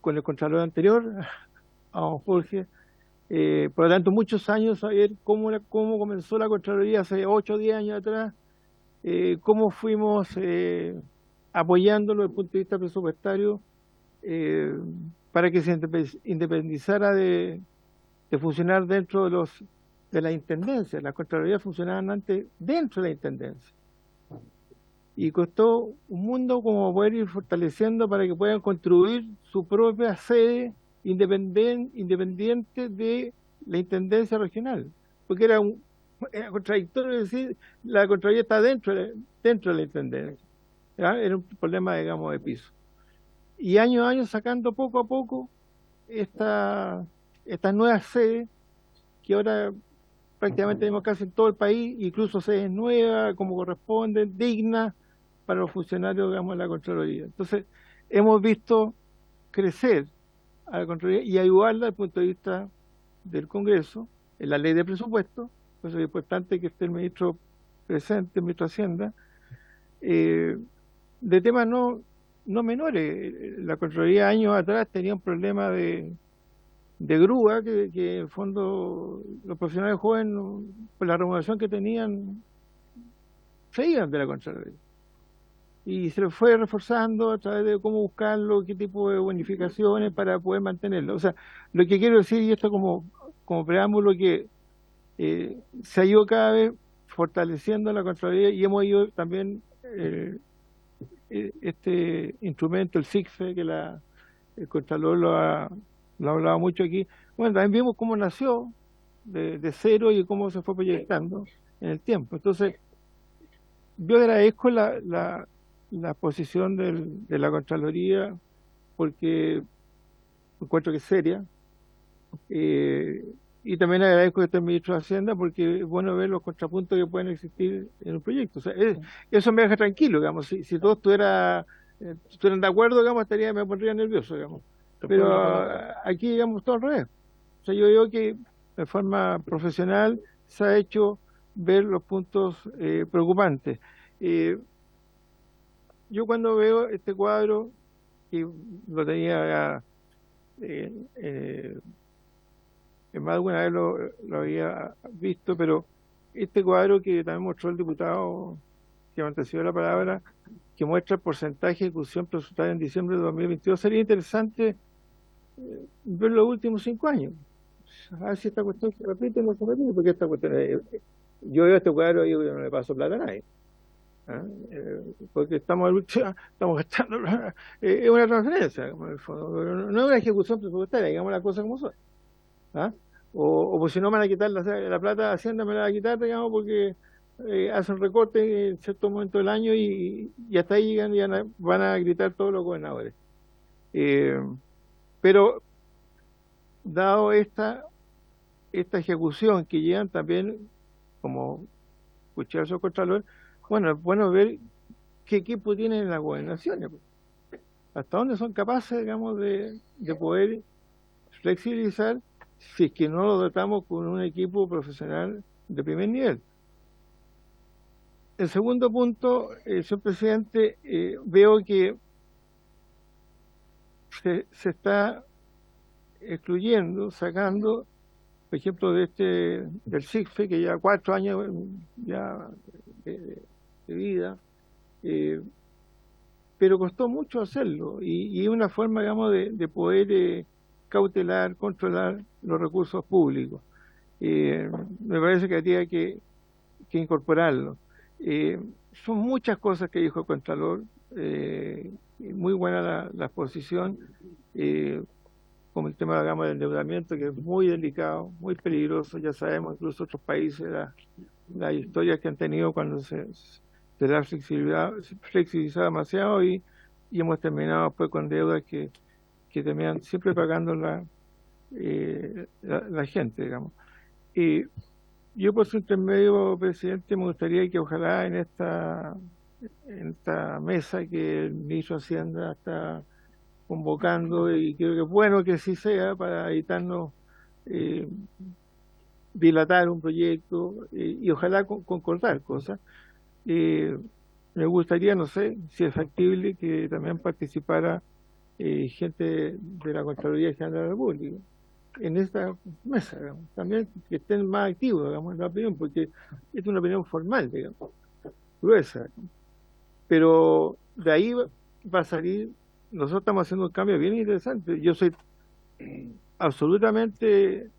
con el Contralor anterior, a don Jorge, por lo tanto, muchos años saber cómo comenzó la Contraloría hace 8 o 10 años atrás, cómo fuimos apoyándolo desde el punto de vista presupuestario para que se independizara de funcionar dentro de la intendencia. Las Contralorías funcionaban antes dentro de la intendencia. Y costó un mundo como poder ir fortaleciendo para que puedan construir su propia sede independiente de la intendencia regional. Porque era contradictorio decir la Contraloría está dentro de la intendencia. ¿Ya? Era un problema, digamos, de piso. Y año a año sacando poco a poco estas nuevas sedes, que ahora prácticamente tenemos casi en todo el país, incluso sedes nuevas, como corresponden, dignas para los funcionarios, digamos, de la Contraloría. Entonces, hemos visto crecer a la Contraloría y ayudarla desde el punto de vista del Congreso, en la ley de presupuesto. Por eso es importante que esté el ministro presente, el ministro de Hacienda, de temas no menores. La Contraloría años atrás tenía un problema de grúa, que en el fondo los profesionales jóvenes, por la remuneración que tenían, se iban de la Contraloría. Y se lo fue reforzando a través de cómo buscarlo, qué tipo de bonificaciones para poder mantenerlo. O sea, lo que quiero decir, y esto como preámbulo, que se ha ido cada vez fortaleciendo la Contraloría, y hemos ido también este instrumento, el SICFE, que el Contralor lo ha hablado mucho aquí. Bueno, también vimos cómo nació de cero y cómo se fue proyectando en el tiempo. Entonces, yo agradezco la posición de la Contraloría, porque encuentro que es seria, y también agradezco que esté el ministro de Hacienda porque es bueno ver los contrapuntos que pueden existir en un proyecto. O sea, eso me deja tranquilo, digamos. Si todos estuvieran de acuerdo, digamos, me pondría nervioso, digamos. Pero aquí, digamos, todo al revés. O sea, yo digo que de forma profesional se ha hecho ver los puntos preocupantes. Yo cuando veo este cuadro, que lo tenía más de alguna vez lo había visto, pero este cuadro que también mostró el diputado que me antecedió la palabra, que muestra el porcentaje de ejecución presupuestaria en diciembre de 2022, sería interesante ver los últimos 5 años. A ver si esta cuestión se repite o no se repite, porque esta cuestión yo veo este cuadro y yo no le paso plata a nadie. Porque estamos gastando, es una transferencia, como en el fondo, no es una ejecución presupuestaria, digamos las cosas como son. O pues si no me van a quitar la plata de Hacienda, me la van a quitar, digamos, porque hacen recortes en cierto momento del año y hasta ahí llegan y van a gritar todos los gobernadores. Pero dado esta ejecución que llegan también, como escuché al subcontralor, bueno, es bueno ver qué equipo tienen las gobernaciones, hasta dónde son capaces, digamos, de poder flexibilizar si es que no lo dotamos con un equipo profesional de primer nivel. El segundo punto, señor presidente, veo que se está excluyendo, sacando, por ejemplo, del SIGFE, que ya 4 años ya de vida, pero costó mucho hacerlo y una forma, digamos, de poder cautelar, controlar los recursos públicos. Me parece que habría que incorporarlo. Son muchas cosas que dijo el Contralor, muy buena la exposición, como el tema, digamos, del endeudamiento, que es muy delicado, muy peligroso. Ya sabemos, incluso otros países, las historias que han tenido cuando se la flexibilizado demasiado y hemos terminado pues con deudas que terminan siempre pagando la gente, digamos. Y yo por su intermedio, presidente, me gustaría que ojalá en esta mesa que el ministro de Hacienda está convocando, y creo que es bueno que así sea para evitarnos dilatar un proyecto y ojalá concordar cosas. Me gustaría, no sé, si es factible que también participara gente de la Contraloría General de la República en esta mesa, digamos. También que estén más activos, digamos, en la opinión, porque es una opinión formal, digamos, gruesa. Pero de ahí va a salir, nosotros estamos haciendo un cambio bien interesante. Yo soy absolutamente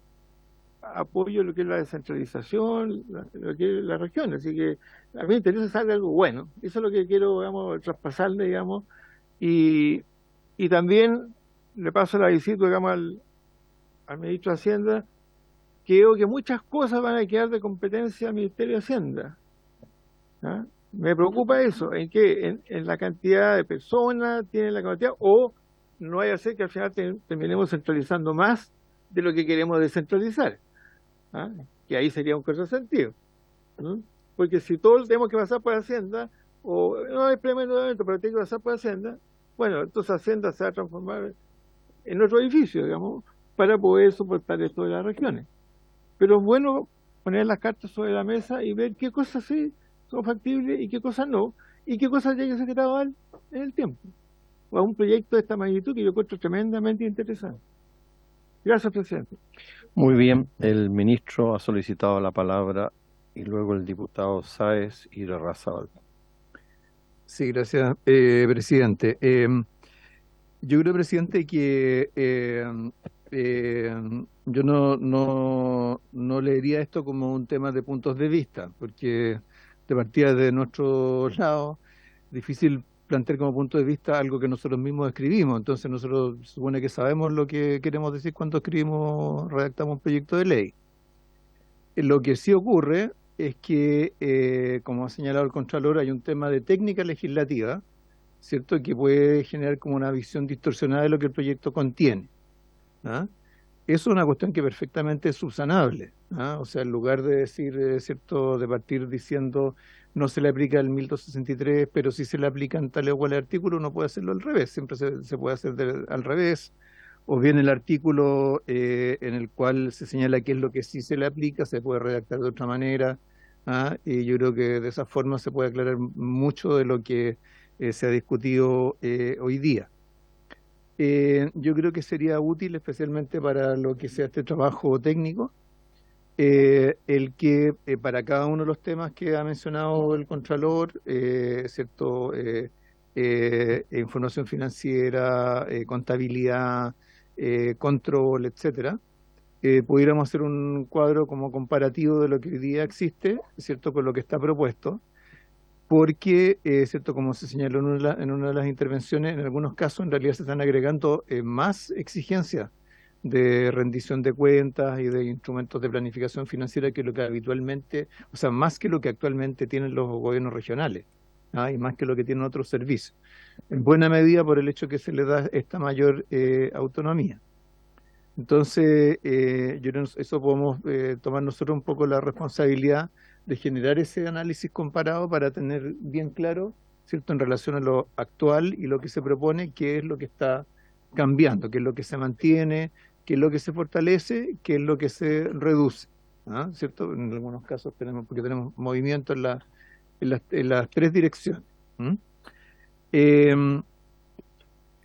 apoyo lo que es la descentralización, lo que es la región, así que a mí me interesa saber algo bueno. Eso es lo que quiero, digamos, traspasarle, digamos, y también le paso la visita, digamos, al ministro de Hacienda, que creo que muchas cosas van a quedar de competencia del Ministerio de Hacienda. Me preocupa eso, en que en la cantidad de personas tiene la cantidad, o no vaya a ser que al final terminemos centralizando más de lo que queremos descentralizar, que ahí sería un contrasentido, porque si todos tenemos que pasar por Hacienda, o no hay problema pero tiene que pasar por Hacienda, bueno, entonces Hacienda se va a transformar en otro edificio, digamos, para poder soportar esto de las regiones. Pero es bueno poner las cartas sobre la mesa y ver qué cosas sí son factibles y qué cosas no, y qué cosas tiene que ser gradual en el tiempo. O a un proyecto de esta magnitud que yo encuentro tremendamente interesante. Gracias, presidente. Muy bien, el ministro ha solicitado la palabra y luego el diputado Sáez y Larrazábal. Sí, gracias, presidente. Yo creo, presidente, que yo no leería esto como un tema de puntos de vista, porque de partida de nuestro lado, difícil plantear como punto de vista algo que nosotros mismos escribimos. Entonces nosotros supone que sabemos lo que queremos decir cuando redactamos un proyecto de ley. Lo que sí ocurre es que, como ha señalado el Contralor, hay un tema de técnica legislativa, ¿cierto?, que puede generar como una visión distorsionada de lo que el proyecto contiene. Eso es una cuestión que perfectamente es subsanable, ¿ah? O sea, en lugar de decir, ¿cierto?, de partir diciendo no se le aplica el 1263, pero sí se le aplican tal o cual artículo, uno puede hacerlo al revés, siempre se puede hacer al revés, o bien el artículo en el cual se señala qué es lo que sí se le aplica, se puede redactar de otra manera, ¿ah? Y yo creo que de esa forma se puede aclarar mucho de lo que se ha discutido hoy día. Yo creo que sería útil, especialmente para lo que sea este trabajo técnico, el que para cada uno de los temas que ha mencionado el Contralor, ¿cierto? Información financiera, contabilidad, control, etcétera, pudiéramos hacer un cuadro como comparativo de lo que hoy día existe, ¿cierto?, con lo que está propuesto. Porque, ¿cierto?, como se señaló en una de las intervenciones, en algunos casos en realidad se están agregando más exigencias de rendición de cuentas y de instrumentos de planificación financiera que lo que habitualmente, o sea, más que lo que actualmente tienen los gobiernos regionales, ¿ah? Y más que lo que tienen otros servicios, en buena medida por el hecho que se les da esta mayor autonomía. Entonces, yo creo que eso podemos tomar nosotros un poco la responsabilidad de generar ese análisis comparado para tener bien claro, ¿cierto?, en relación a lo actual y lo que se propone, qué es lo que está cambiando, qué es lo que se mantiene, qué es lo que se fortalece, qué es lo que se reduce, ¿ah? ¿Cierto? En algunos casos porque tenemos movimiento en las tres direcciones.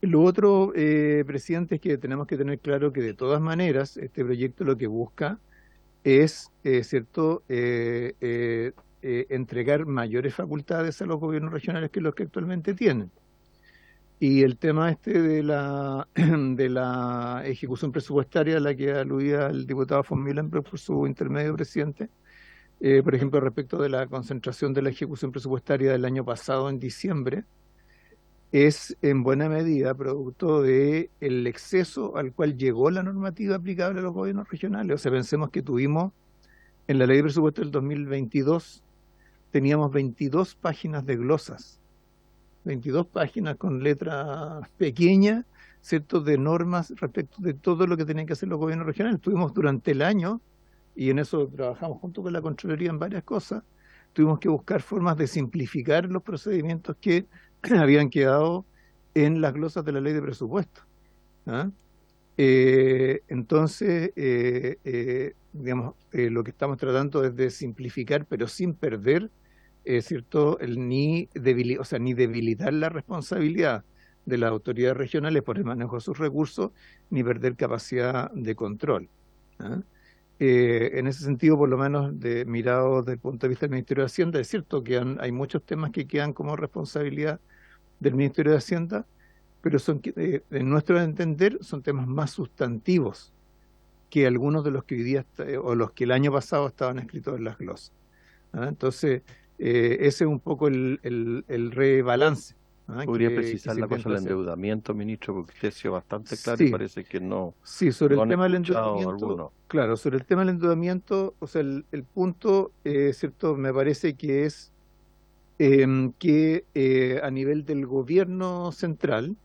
Lo otro, presidente, es que tenemos que tener claro que de todas maneras este proyecto lo que busca es, ¿cierto?, entregar mayores facultades a los gobiernos regionales que los que actualmente tienen. Y el tema de la ejecución presupuestaria a la que aludía el diputado von Millenberg por su intermedio, presidente, por ejemplo, respecto de la concentración de la ejecución presupuestaria del año pasado en diciembre, es en buena medida producto del exceso al cual llegó la normativa aplicable a los gobiernos regionales. O sea, pensemos que tuvimos en la ley de presupuesto del 2022, teníamos 22 páginas de glosas, 22 páginas con letra pequeña, ¿cierto?, de normas respecto de todo lo que tenían que hacer los gobiernos regionales. Tuvimos durante el año, y en eso trabajamos junto con la Contraloría en varias cosas, tuvimos que buscar formas de simplificar los procedimientos que habían quedado en las glosas de la ley de presupuesto, ¿ah? Entonces, digamos, lo que estamos tratando es de simplificar, pero sin perder, ¿cierto?, ni debilitar la responsabilidad de las autoridades regionales por el manejo de sus recursos, ni perder capacidad de control, ¿ah? En ese sentido, por lo menos mirado desde el punto de vista del Ministerio de Hacienda, es cierto que hay muchos temas que quedan como responsabilidad del Ministerio de Hacienda, pero en nuestro entender son temas más sustantivos que algunos de los que hoy día o los que el año pasado estaban escritos en las glosas, ¿ah? Entonces, ese es un poco el rebalance, ¿ah? ¿Podría que precisar se la cosa intenta del hacer. endeudamiento, ministro? Porque usted ha sido bastante claro y Sí, parece que no sobre lo el han tema del escuchado endeudamiento, algunos. claro, sobre el tema del endeudamiento, o sea, el punto, ¿cierto?, me parece que es que a nivel del gobierno central,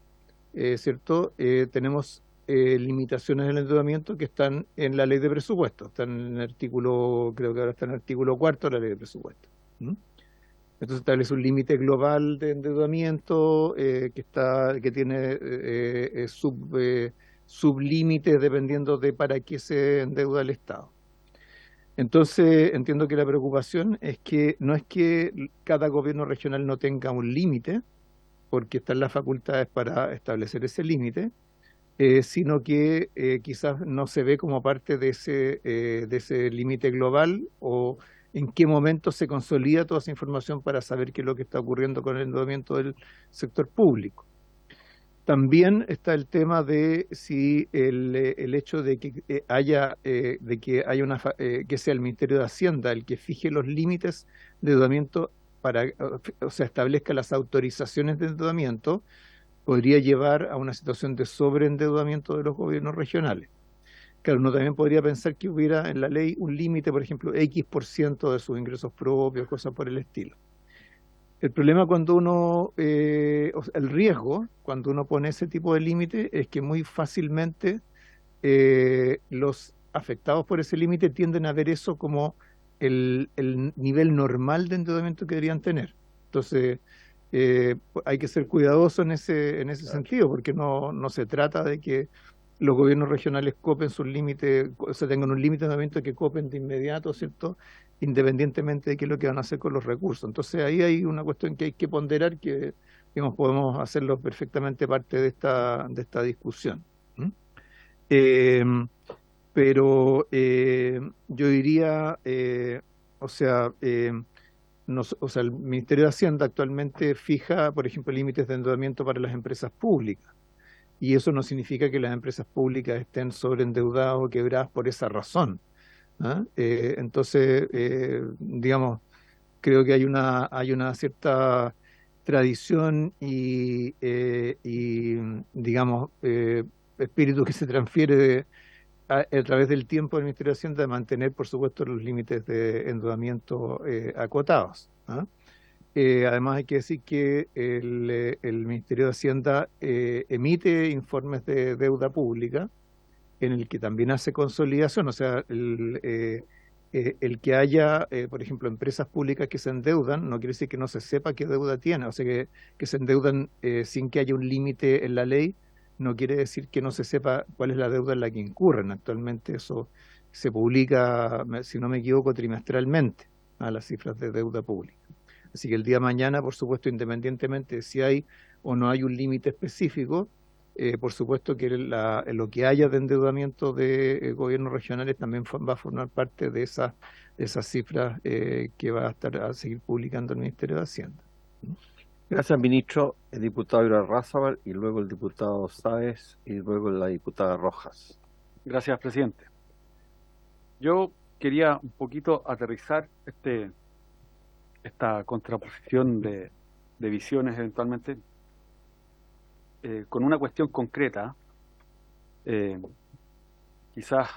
¿cierto?, tenemos limitaciones del endeudamiento que están en la ley de presupuesto, están en el artículo, creo que ahora está en el artículo 4 de la ley de presupuesto. Entonces establece un límite global de endeudamiento que tiene sublímites dependiendo de para qué se endeuda el Estado. Entonces, entiendo que la preocupación es que no es que cada gobierno regional no tenga un límite, porque están las facultades para establecer ese límite, sino que quizás no se ve como parte de ese límite global, o en qué momento se consolida toda esa información para saber qué es lo que está ocurriendo con el endeudamiento del sector público. También está el tema de si el hecho de que haya que sea el Ministerio de Hacienda el que fije los límites de endeudamiento o sea, establezca las autorizaciones de endeudamiento, podría llevar a una situación de sobreendeudamiento de los gobiernos regionales. Claro, uno también podría pensar que hubiera en la ley un límite, por ejemplo, X% de sus ingresos propios, cosas por el estilo. El problema cuando uno, el riesgo, cuando uno pone ese tipo de límite, es que muy fácilmente los afectados por ese límite tienden a ver eso como el nivel normal de endeudamiento que deberían tener. Entonces, hay que ser cuidadoso en ese sentido, porque no se trata de que los gobiernos regionales copen sus límites, o sea, tengan un límite de endeudamiento que copen de inmediato, ¿cierto? Independientemente de qué es lo que van a hacer con los recursos. Entonces, ahí hay una cuestión que hay que ponderar que, digamos, podemos hacerlo perfectamente parte de esta discusión. Pero yo diría, o sea, el Ministerio de Hacienda actualmente fija, por ejemplo, límites de endeudamiento para las empresas públicas. Y eso no significa que las empresas públicas estén sobreendeudadas o quebradas por esa razón. Entonces, digamos, creo que hay una cierta tradición y digamos, espíritu que se transfiere a través del tiempo del Ministerio de Hacienda de mantener, por supuesto, los límites de endeudamiento acotados. Además hay que decir que el Ministerio de Hacienda emite informes de deuda pública en el que también hace consolidación, o sea, el que haya, por ejemplo, empresas públicas que se endeudan, no quiere decir que no se sepa qué deuda tiene, o sea, que se endeudan sin que haya un límite en la ley, no quiere decir que no se sepa cuál es la deuda en la que incurren. Actualmente eso se publica, si no me equivoco, trimestralmente, a las cifras de deuda pública. Así que el día de mañana, por supuesto, independientemente de si hay o no hay un límite específico, por supuesto que lo que haya de endeudamiento de gobiernos regionales también va a formar parte de esas cifras que va a seguir publicando el Ministerio de Hacienda. Gracias, ministro. El diputado Irarrázaval y luego el diputado Sáez y luego la diputada Rojas. Gracias, presidente. Yo quería un poquito aterrizar esta contraposición de visiones eventualmente con una cuestión concreta, quizás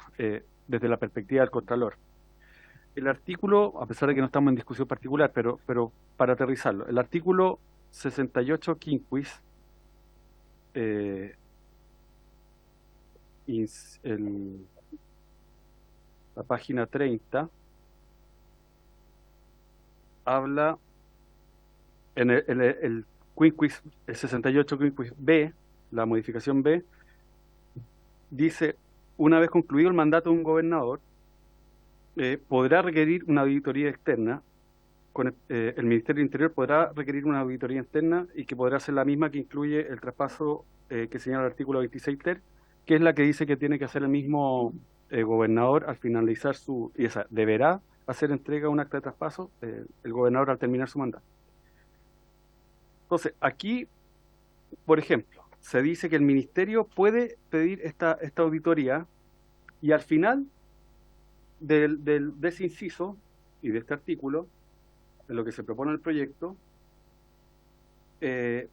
desde la perspectiva del Contralor. El artículo, a pesar de que no estamos en discusión particular, pero para aterrizarlo, el artículo 68 quinquis, la página 30, habla en el quinquis, el 68 quinquis B, la modificación B, dice: una vez concluido el mandato de un gobernador, podrá requerir una auditoría externa. El Ministerio del Interior podrá requerir una auditoría externa y que podrá ser la misma que incluye el traspaso que señala el artículo 26 ter, que es la que dice que tiene que hacer el mismo gobernador al finalizar deberá hacer entrega de un acta de traspaso el gobernador al terminar su mandato. Entonces, aquí, por ejemplo, se dice que el Ministerio puede pedir esta auditoría y al final de ese inciso y de este artículo, en lo que se propone el proyecto,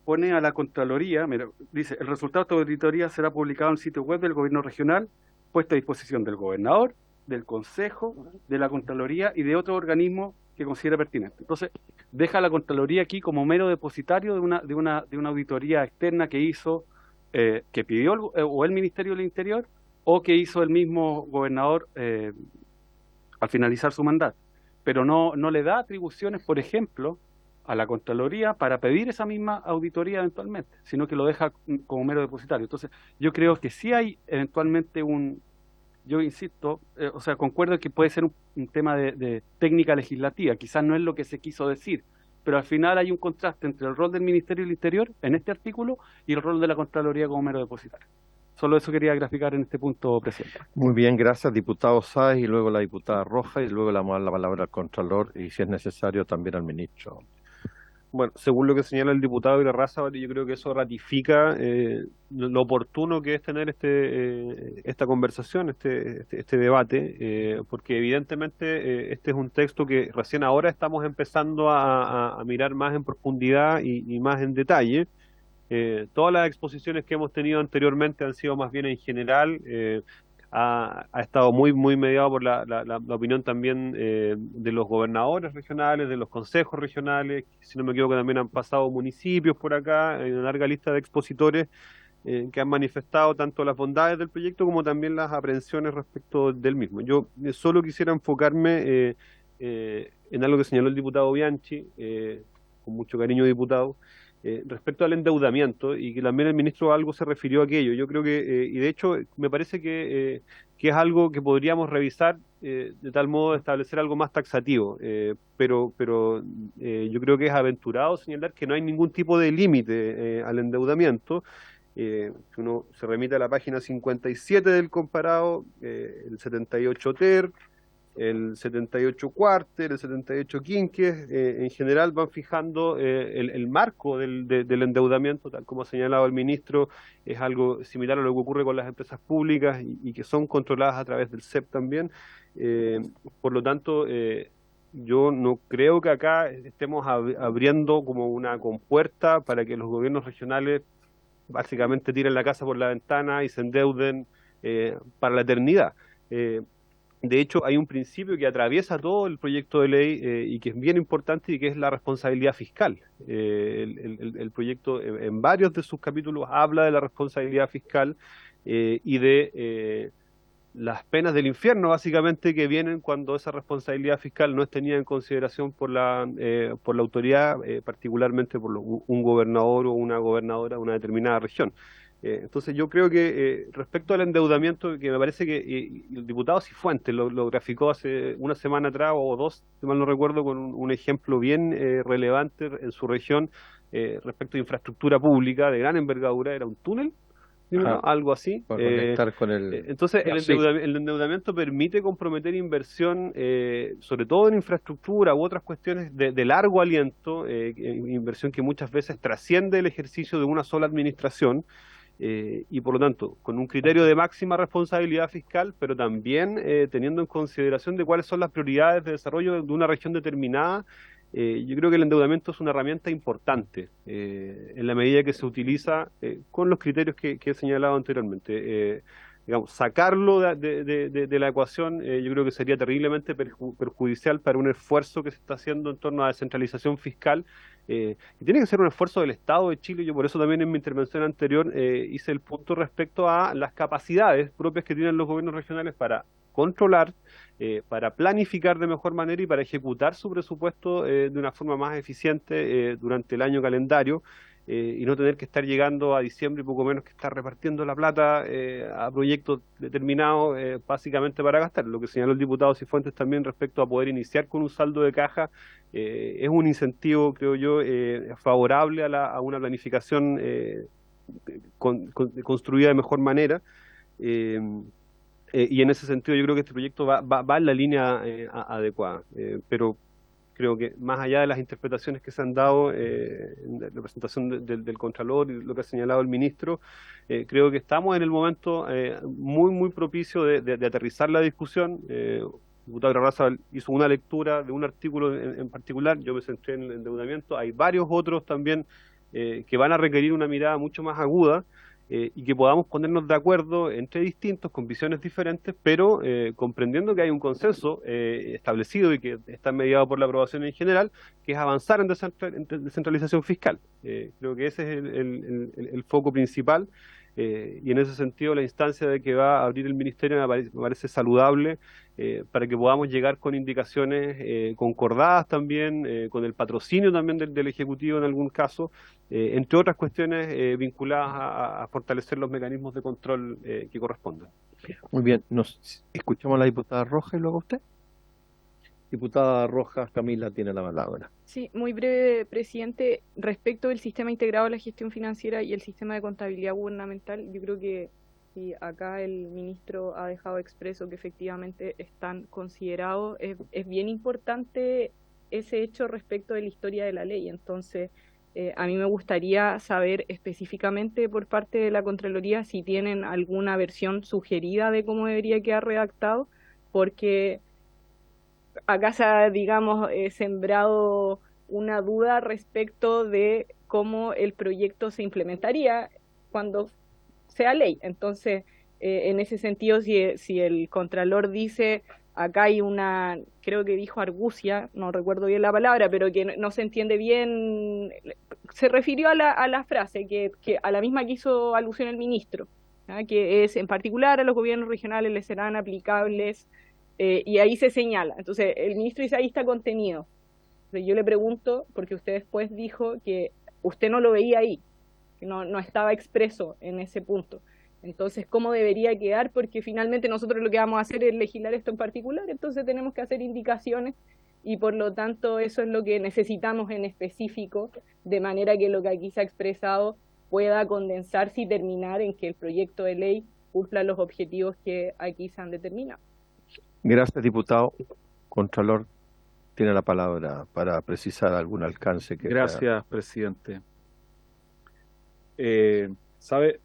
pone a la Contraloría, mira, dice: el resultado de esta auditoría será publicado en el sitio web del Gobierno Regional, puesto a disposición del Gobernador, del Consejo, de la Contraloría y de otro organismo que considere pertinente. Entonces, deja a la Contraloría aquí como mero depositario de una auditoría externa que hizo, que pidió o el Ministerio del Interior, o que hizo el mismo gobernador al finalizar su mandato. Pero no le da atribuciones, por ejemplo, a la Contraloría para pedir esa misma auditoría eventualmente, sino que lo deja como mero depositario. Entonces, yo creo que sí hay eventualmente yo insisto, o sea, concuerdo que puede ser un tema de técnica legislativa, quizás no es lo que se quiso decir, pero al final hay un contraste entre el rol del Ministerio del Interior en este artículo y el rol de la Contraloría como mero depositario. Solo eso quería graficar en este punto, presidente. Muy bien, gracias, diputado Sáez, y luego la diputada Rojas, y luego le vamos a dar la palabra al Contralor y, si es necesario, también al ministro. Bueno, según lo que señala el diputado Irarrázaval, yo creo que eso ratifica lo oportuno que es tener esta conversación, este debate, porque evidentemente este es un texto que recién ahora estamos empezando a mirar más en profundidad y más en detalle. Todas las exposiciones que hemos tenido anteriormente han sido más bien en general. Ha estado muy mediado por la opinión también de los gobernadores regionales, de los consejos regionales, si no me equivoco también han pasado municipios por acá, hay una larga lista de expositores, que han manifestado tanto las bondades del proyecto como también las aprehensiones respecto del mismo. Yo solo quisiera enfocarme en algo que señaló el diputado Bianchi, con mucho cariño, diputado, respecto al endeudamiento, y que también el ministro algo se refirió a aquello. Yo creo que, y de hecho me parece que es algo que podríamos revisar de tal modo de establecer algo más taxativo, pero yo creo que es aventurado señalar que no hay ningún tipo de límite al endeudamiento. Si uno se remite a la página 57 del comparado, el 78 ter, el 78 cuarter, el 78 quinques, en general van fijando el marco del endeudamiento, tal como ha señalado el ministro, es algo similar a lo que ocurre con las empresas públicas y que son controladas a través del CEP también. Por lo tanto, yo no creo que acá estemos abriendo como una compuerta para que los gobiernos regionales básicamente tiren la casa por la ventana y se endeuden para la eternidad. De hecho, hay un principio que atraviesa todo el proyecto de ley y que es bien importante y que es la responsabilidad fiscal. El proyecto en varios de sus capítulos habla de la responsabilidad fiscal y de las penas del infierno, básicamente, que vienen cuando esa responsabilidad fiscal no es tenida en consideración por la autoridad, particularmente por un gobernador o una gobernadora de una determinada región. Entonces yo creo que respecto al endeudamiento, que me parece que el diputado Cifuentes lo graficó hace una semana atrás o dos, si mal no recuerdo, con un ejemplo bien relevante en su región respecto a infraestructura pública de gran envergadura, era un túnel, algo así. Para conectar con el... Entonces el endeudamiento permite comprometer inversión, sobre todo en infraestructura u otras cuestiones de largo aliento, inversión que muchas veces trasciende el ejercicio de una sola administración. Y por lo tanto, con un criterio de máxima responsabilidad fiscal, pero también teniendo en consideración de cuáles son las prioridades de desarrollo de una región determinada, yo creo que el endeudamiento es una herramienta importante en la medida que se utiliza con los criterios que he señalado anteriormente. Digamos, sacarlo de la ecuación yo creo que sería terriblemente perjudicial para un esfuerzo que se está haciendo en torno a la descentralización fiscal, y tiene que ser un esfuerzo del Estado de Chile. Yo por eso también en mi intervención anterior hice el punto respecto a las capacidades propias que tienen los gobiernos regionales para controlar, para planificar de mejor manera y para ejecutar su presupuesto de una forma más eficiente durante el año calendario, y no tener que estar llegando a diciembre y poco menos que estar repartiendo la plata a proyectos determinados básicamente para gastar. Lo que señaló el diputado Cifuentes también respecto a poder iniciar con un saldo de caja es un incentivo, creo yo, favorable a una planificación construida de mejor manera. Y en ese sentido yo creo que este proyecto va en la línea adecuada, pero creo que más allá de las interpretaciones que se han dado en la presentación del Contralor y lo que ha señalado el ministro, creo que estamos en el momento muy propicio de aterrizar la discusión. El diputado Raza hizo una lectura de un artículo en particular, yo me centré en el endeudamiento, hay varios otros también que van a requerir una mirada mucho más aguda, y que podamos ponernos de acuerdo entre distintos, con visiones diferentes, pero comprendiendo que hay un consenso establecido y que está mediado por la aprobación en general, que es avanzar en descentralización fiscal. Creo que ese es el foco principal, y en ese sentido la instancia de que va a abrir el Ministerio me parece saludable, para que podamos llegar con indicaciones concordadas también, con el patrocinio también del Ejecutivo en algún caso, entre otras cuestiones vinculadas a fortalecer los mecanismos de control que correspondan. Muy bien, nos escuchamos a la diputada Rojas y luego usted. Diputada Rojas, Camila tiene la palabra. Sí, muy breve, presidente. Respecto del sistema integrado de la gestión financiera y el sistema de contabilidad gubernamental, yo creo que si acá el ministro ha dejado expreso que efectivamente están considerados, es bien importante ese hecho respecto de la historia de la ley. Entonces, a mí me gustaría saber específicamente por parte de la Contraloría si tienen alguna versión sugerida de cómo debería quedar redactado, porque acá se ha, digamos, sembrado una duda respecto de cómo el proyecto se implementaría cuando sea ley. Entonces, en ese sentido, si el Contralor dice acá hay una, creo que dijo argucia, no recuerdo bien la palabra, pero que no se entiende bien, se refirió a la frase que a la misma que hizo alusión el ministro, ¿ah? Que es en particular a los gobiernos regionales les serán aplicables, y ahí se señala. Entonces el ministro dice ahí está contenido. Entonces yo le pregunto, porque usted después dijo que usted no lo veía ahí, que no estaba expreso en ese punto. Entonces, ¿cómo debería quedar? Porque finalmente nosotros lo que vamos a hacer es legislar esto en particular, entonces tenemos que hacer indicaciones y por lo tanto eso es lo que necesitamos en específico, de manera que lo que aquí se ha expresado pueda condensarse y terminar en que el proyecto de ley cumpla los objetivos que aquí se han determinado. Gracias, diputado. Contralor, tiene la palabra para precisar algún alcance que Gracias, presidente. ¿Sabe?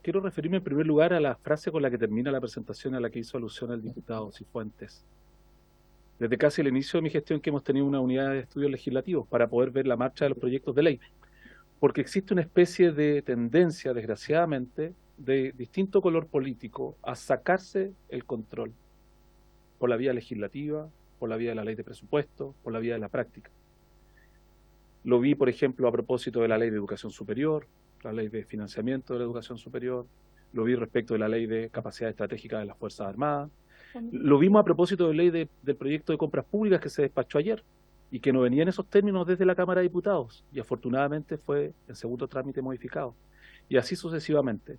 Quiero referirme en primer lugar a la frase con la que termina la presentación a la que hizo alusión el diputado Cifuentes. Desde casi el inicio de mi gestión que hemos tenido una unidad de estudios legislativos para poder ver la marcha de los proyectos de ley, porque existe una especie de tendencia, desgraciadamente, de distinto color político a sacarse el control por la vía legislativa, por la vía de la ley de presupuesto, por la vía de la práctica. Lo vi, por ejemplo, a propósito de la ley de educación superior, la ley de financiamiento de la educación superior, lo vi respecto de la ley de capacidad estratégica de las Fuerzas Armadas, lo vimos a propósito de la ley del proyecto de compras públicas que se despachó ayer y que no venía en esos términos desde la Cámara de Diputados y afortunadamente fue en segundo trámite modificado y así sucesivamente.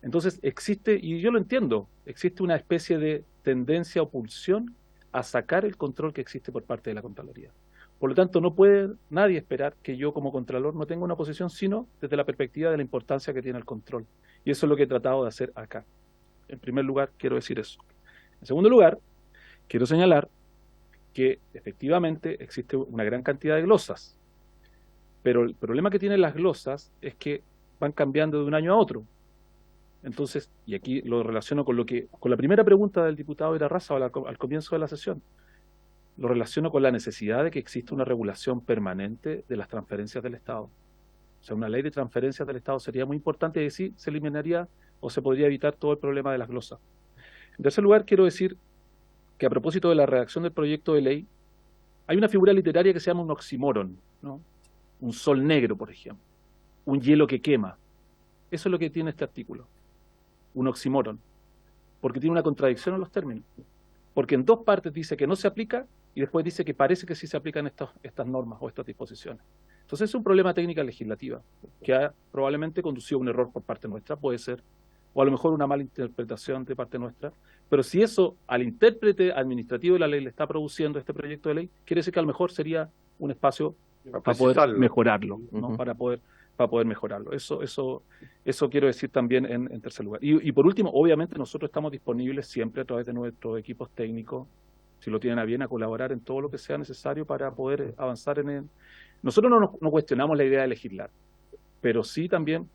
Entonces existe, y yo lo entiendo, existe una especie de tendencia o pulsión a sacar el control que existe por parte de la Contraloría. Por lo tanto, no puede nadie esperar que yo como Contralor no tenga una posición, sino desde la perspectiva de la importancia que tiene el control. Y eso es lo que he tratado de hacer acá. En primer lugar, quiero decir eso. En segundo lugar, quiero señalar que efectivamente existe una gran cantidad de glosas. Pero el problema que tienen las glosas es que van cambiando de un año a otro. Entonces, y aquí lo relaciono con la primera pregunta del diputado Irarrázaval al comienzo de la sesión. Lo relaciono con la necesidad de que exista una regulación permanente de las transferencias del Estado. O sea, una ley de transferencias del Estado sería muy importante y así se eliminaría o se podría evitar todo el problema de las glosas. En tercer lugar, quiero decir que a propósito de la redacción del proyecto de ley, hay una figura literaria que se llama un oxímoron, ¿no? Un sol negro, por ejemplo, un hielo que quema. Eso es lo que tiene este artículo, un oxímoron, porque tiene una contradicción en los términos. Porque en dos partes dice que no se aplica y después dice que parece que sí se aplican estas normas o estas disposiciones. Entonces es un problema técnica legislativa que ha probablemente conducido a un error por parte nuestra, puede ser, o a lo mejor una mala interpretación de parte nuestra, pero si eso al intérprete administrativo de la ley le está produciendo este proyecto de ley, quiere decir que a lo mejor sería un espacio para poder mejorarlo, ¿no? Para poder mejorarlo. Eso quiero decir también en tercer lugar. Y por último, obviamente nosotros estamos disponibles siempre a través de nuestros equipos técnicos, si lo tienen a bien, a colaborar en todo lo que sea necesario para poder avanzar en él. Nosotros no cuestionamos la idea de legislar, pero sí también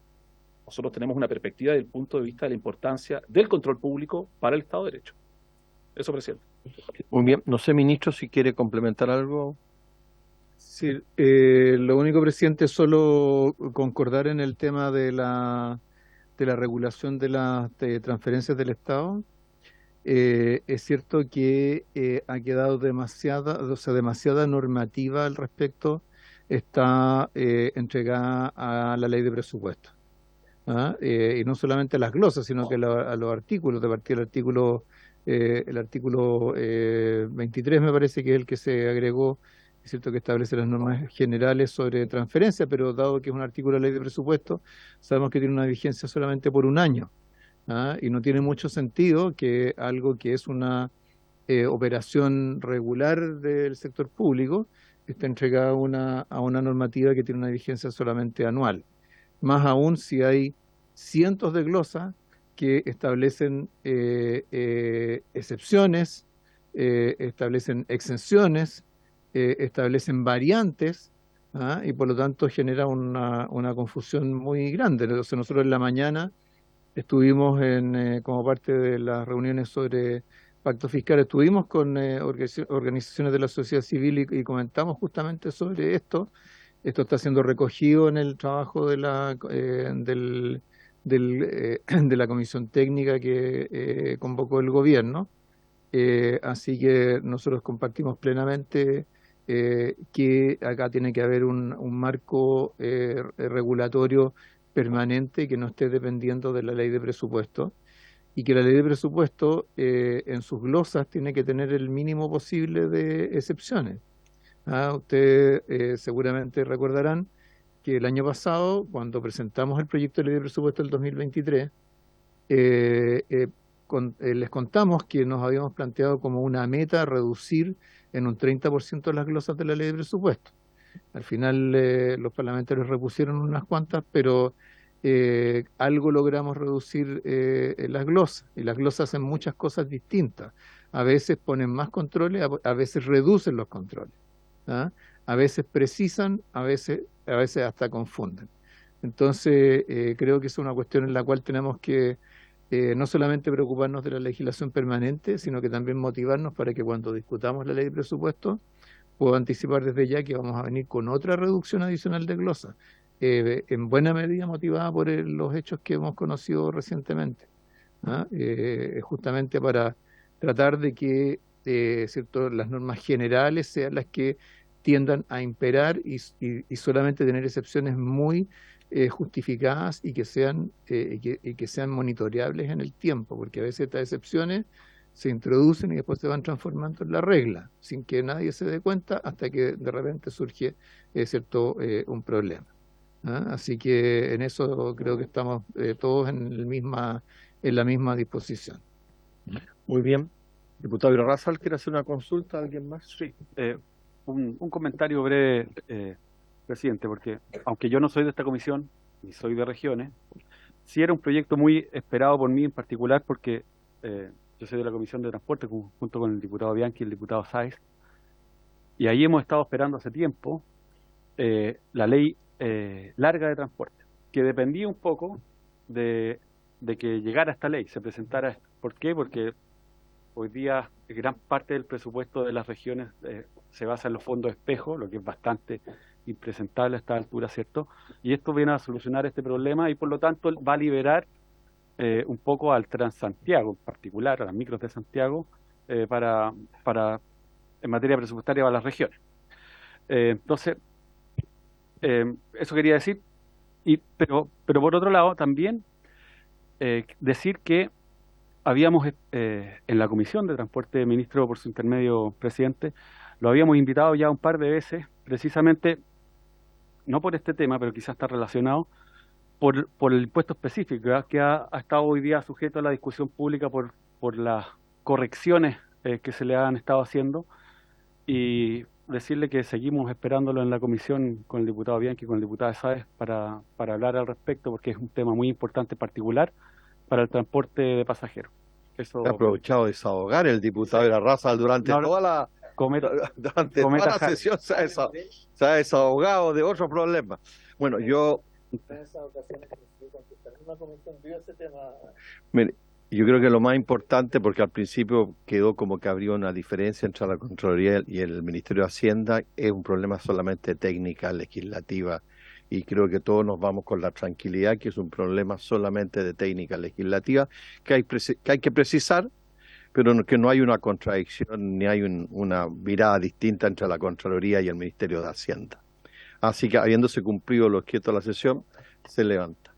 nosotros tenemos una perspectiva desde el punto de vista de la importancia del control público para el Estado de Derecho. Eso, presidente. Muy bien. No sé, ministro, si quiere complementar algo. Sí, lo único, presidente, es solo concordar en el tema de la regulación de las transferencias del Estado. Es cierto que ha quedado demasiada normativa al respecto, está entregada a la ley de presupuesto. Y no solamente a las glosas, sino que a los artículos, de partir del artículo 23 me parece que es el que se agregó. Es cierto que establece las normas generales sobre transferencia, pero dado que es un artículo de la ley de presupuesto, sabemos que tiene una vigencia solamente por un año. Y no tiene mucho sentido que algo que es una operación regular del sector público esté entregada a una normativa que tiene una vigencia solamente anual. Más aún si hay cientos de glosas que establecen excepciones, establecen exenciones, establecen variantes, y por lo tanto genera una confusión muy grande. Entonces nosotros en la mañana estuvimos como parte de las reuniones sobre pacto fiscal, estuvimos con organizaciones de la sociedad civil y comentamos justamente sobre esto. Esto está siendo recogido en el trabajo del de la comisión técnica que convocó el gobierno. Así que nosotros compartimos plenamente que acá tiene que haber un marco regulatorio permanente que no esté dependiendo de la ley de presupuesto, y que la ley de presupuesto en sus glosas tiene que tener el mínimo posible de excepciones. Ustedes seguramente recordarán que el año pasado, cuando presentamos el proyecto de ley de presupuesto del 2023, les contamos que nos habíamos planteado como una meta reducir en un 30% las glosas de la ley de presupuesto. Al final los parlamentarios repusieron unas cuantas, pero algo logramos reducir las glosas, y las glosas hacen muchas cosas distintas. A veces ponen más controles, a veces reducen los controles, a veces precisan, a veces hasta confunden. Entonces creo que es una cuestión en la cual tenemos que no solamente preocuparnos de la legislación permanente, sino que también motivarnos para que cuando discutamos la ley de presupuesto puedo anticipar desde ya que vamos a venir con otra reducción adicional de glosas, en buena medida motivada por los hechos que hemos conocido recientemente, justamente para tratar de que ¿cierto?, las normas generales sean las que tiendan a imperar y solamente tener excepciones muy justificadas y que sean monitoreables en el tiempo, porque a veces estas excepciones se introducen y después se van transformando en la regla, sin que nadie se dé cuenta hasta que de repente surge un problema. Así que en eso creo que estamos todos en la misma disposición. Muy bien. Diputado Irarrázaval, ¿quiere hacer una consulta? ¿Alguien más? Sí, un comentario breve, presidente, porque aunque yo no soy de esta comisión, ni soy de regiones, sí era un proyecto muy esperado por mí en particular, porque yo soy de la Comisión de Transporte junto con el diputado Bianchi y el diputado Sáez, y ahí hemos estado esperando hace tiempo la ley larga de transporte, que dependía un poco de que llegara esta ley, se presentara esto. ¿Por qué? Porque hoy día gran parte del presupuesto de las regiones se basa en los fondos espejo, lo que es bastante impresentable a esta altura, ¿cierto? Y esto viene a solucionar este problema y por lo tanto va a liberar un poco al Transantiago, en particular a las micros de Santiago, para en materia presupuestaria para las regiones. Entonces, eso quería decir, pero por otro lado también decir que habíamos en la Comisión de Transporte, ministro, por su intermedio, presidente, lo habíamos invitado ya un par de veces, precisamente, no por este tema, pero quizás está relacionado, por el impuesto específico, ¿verdad?, que ha estado hoy día sujeto a la discusión pública por las correcciones que se le han estado haciendo, y decirle que seguimos esperándolo en la comisión con el diputado Bianchi y con el diputado Sáez para hablar al respecto, porque es un tema muy importante, particular para el transporte de pasajeros. Eso... Ha aprovechado de desahogar el diputado Irarrázaval durante toda la sesión, se ha desahogado de otros problemas. Bueno, mire, yo creo que lo más importante, porque al principio quedó como que habría una diferencia entre la Contraloría y el Ministerio de Hacienda, es un problema solamente técnica, legislativa, y creo que todos nos vamos con la tranquilidad que es un problema solamente de técnica legislativa, que hay que precisar, pero que no hay una contradicción ni hay una mirada distinta entre la Contraloría y el Ministerio de Hacienda. Así que, habiéndose cumplido lo objeto de la sesión, se levanta.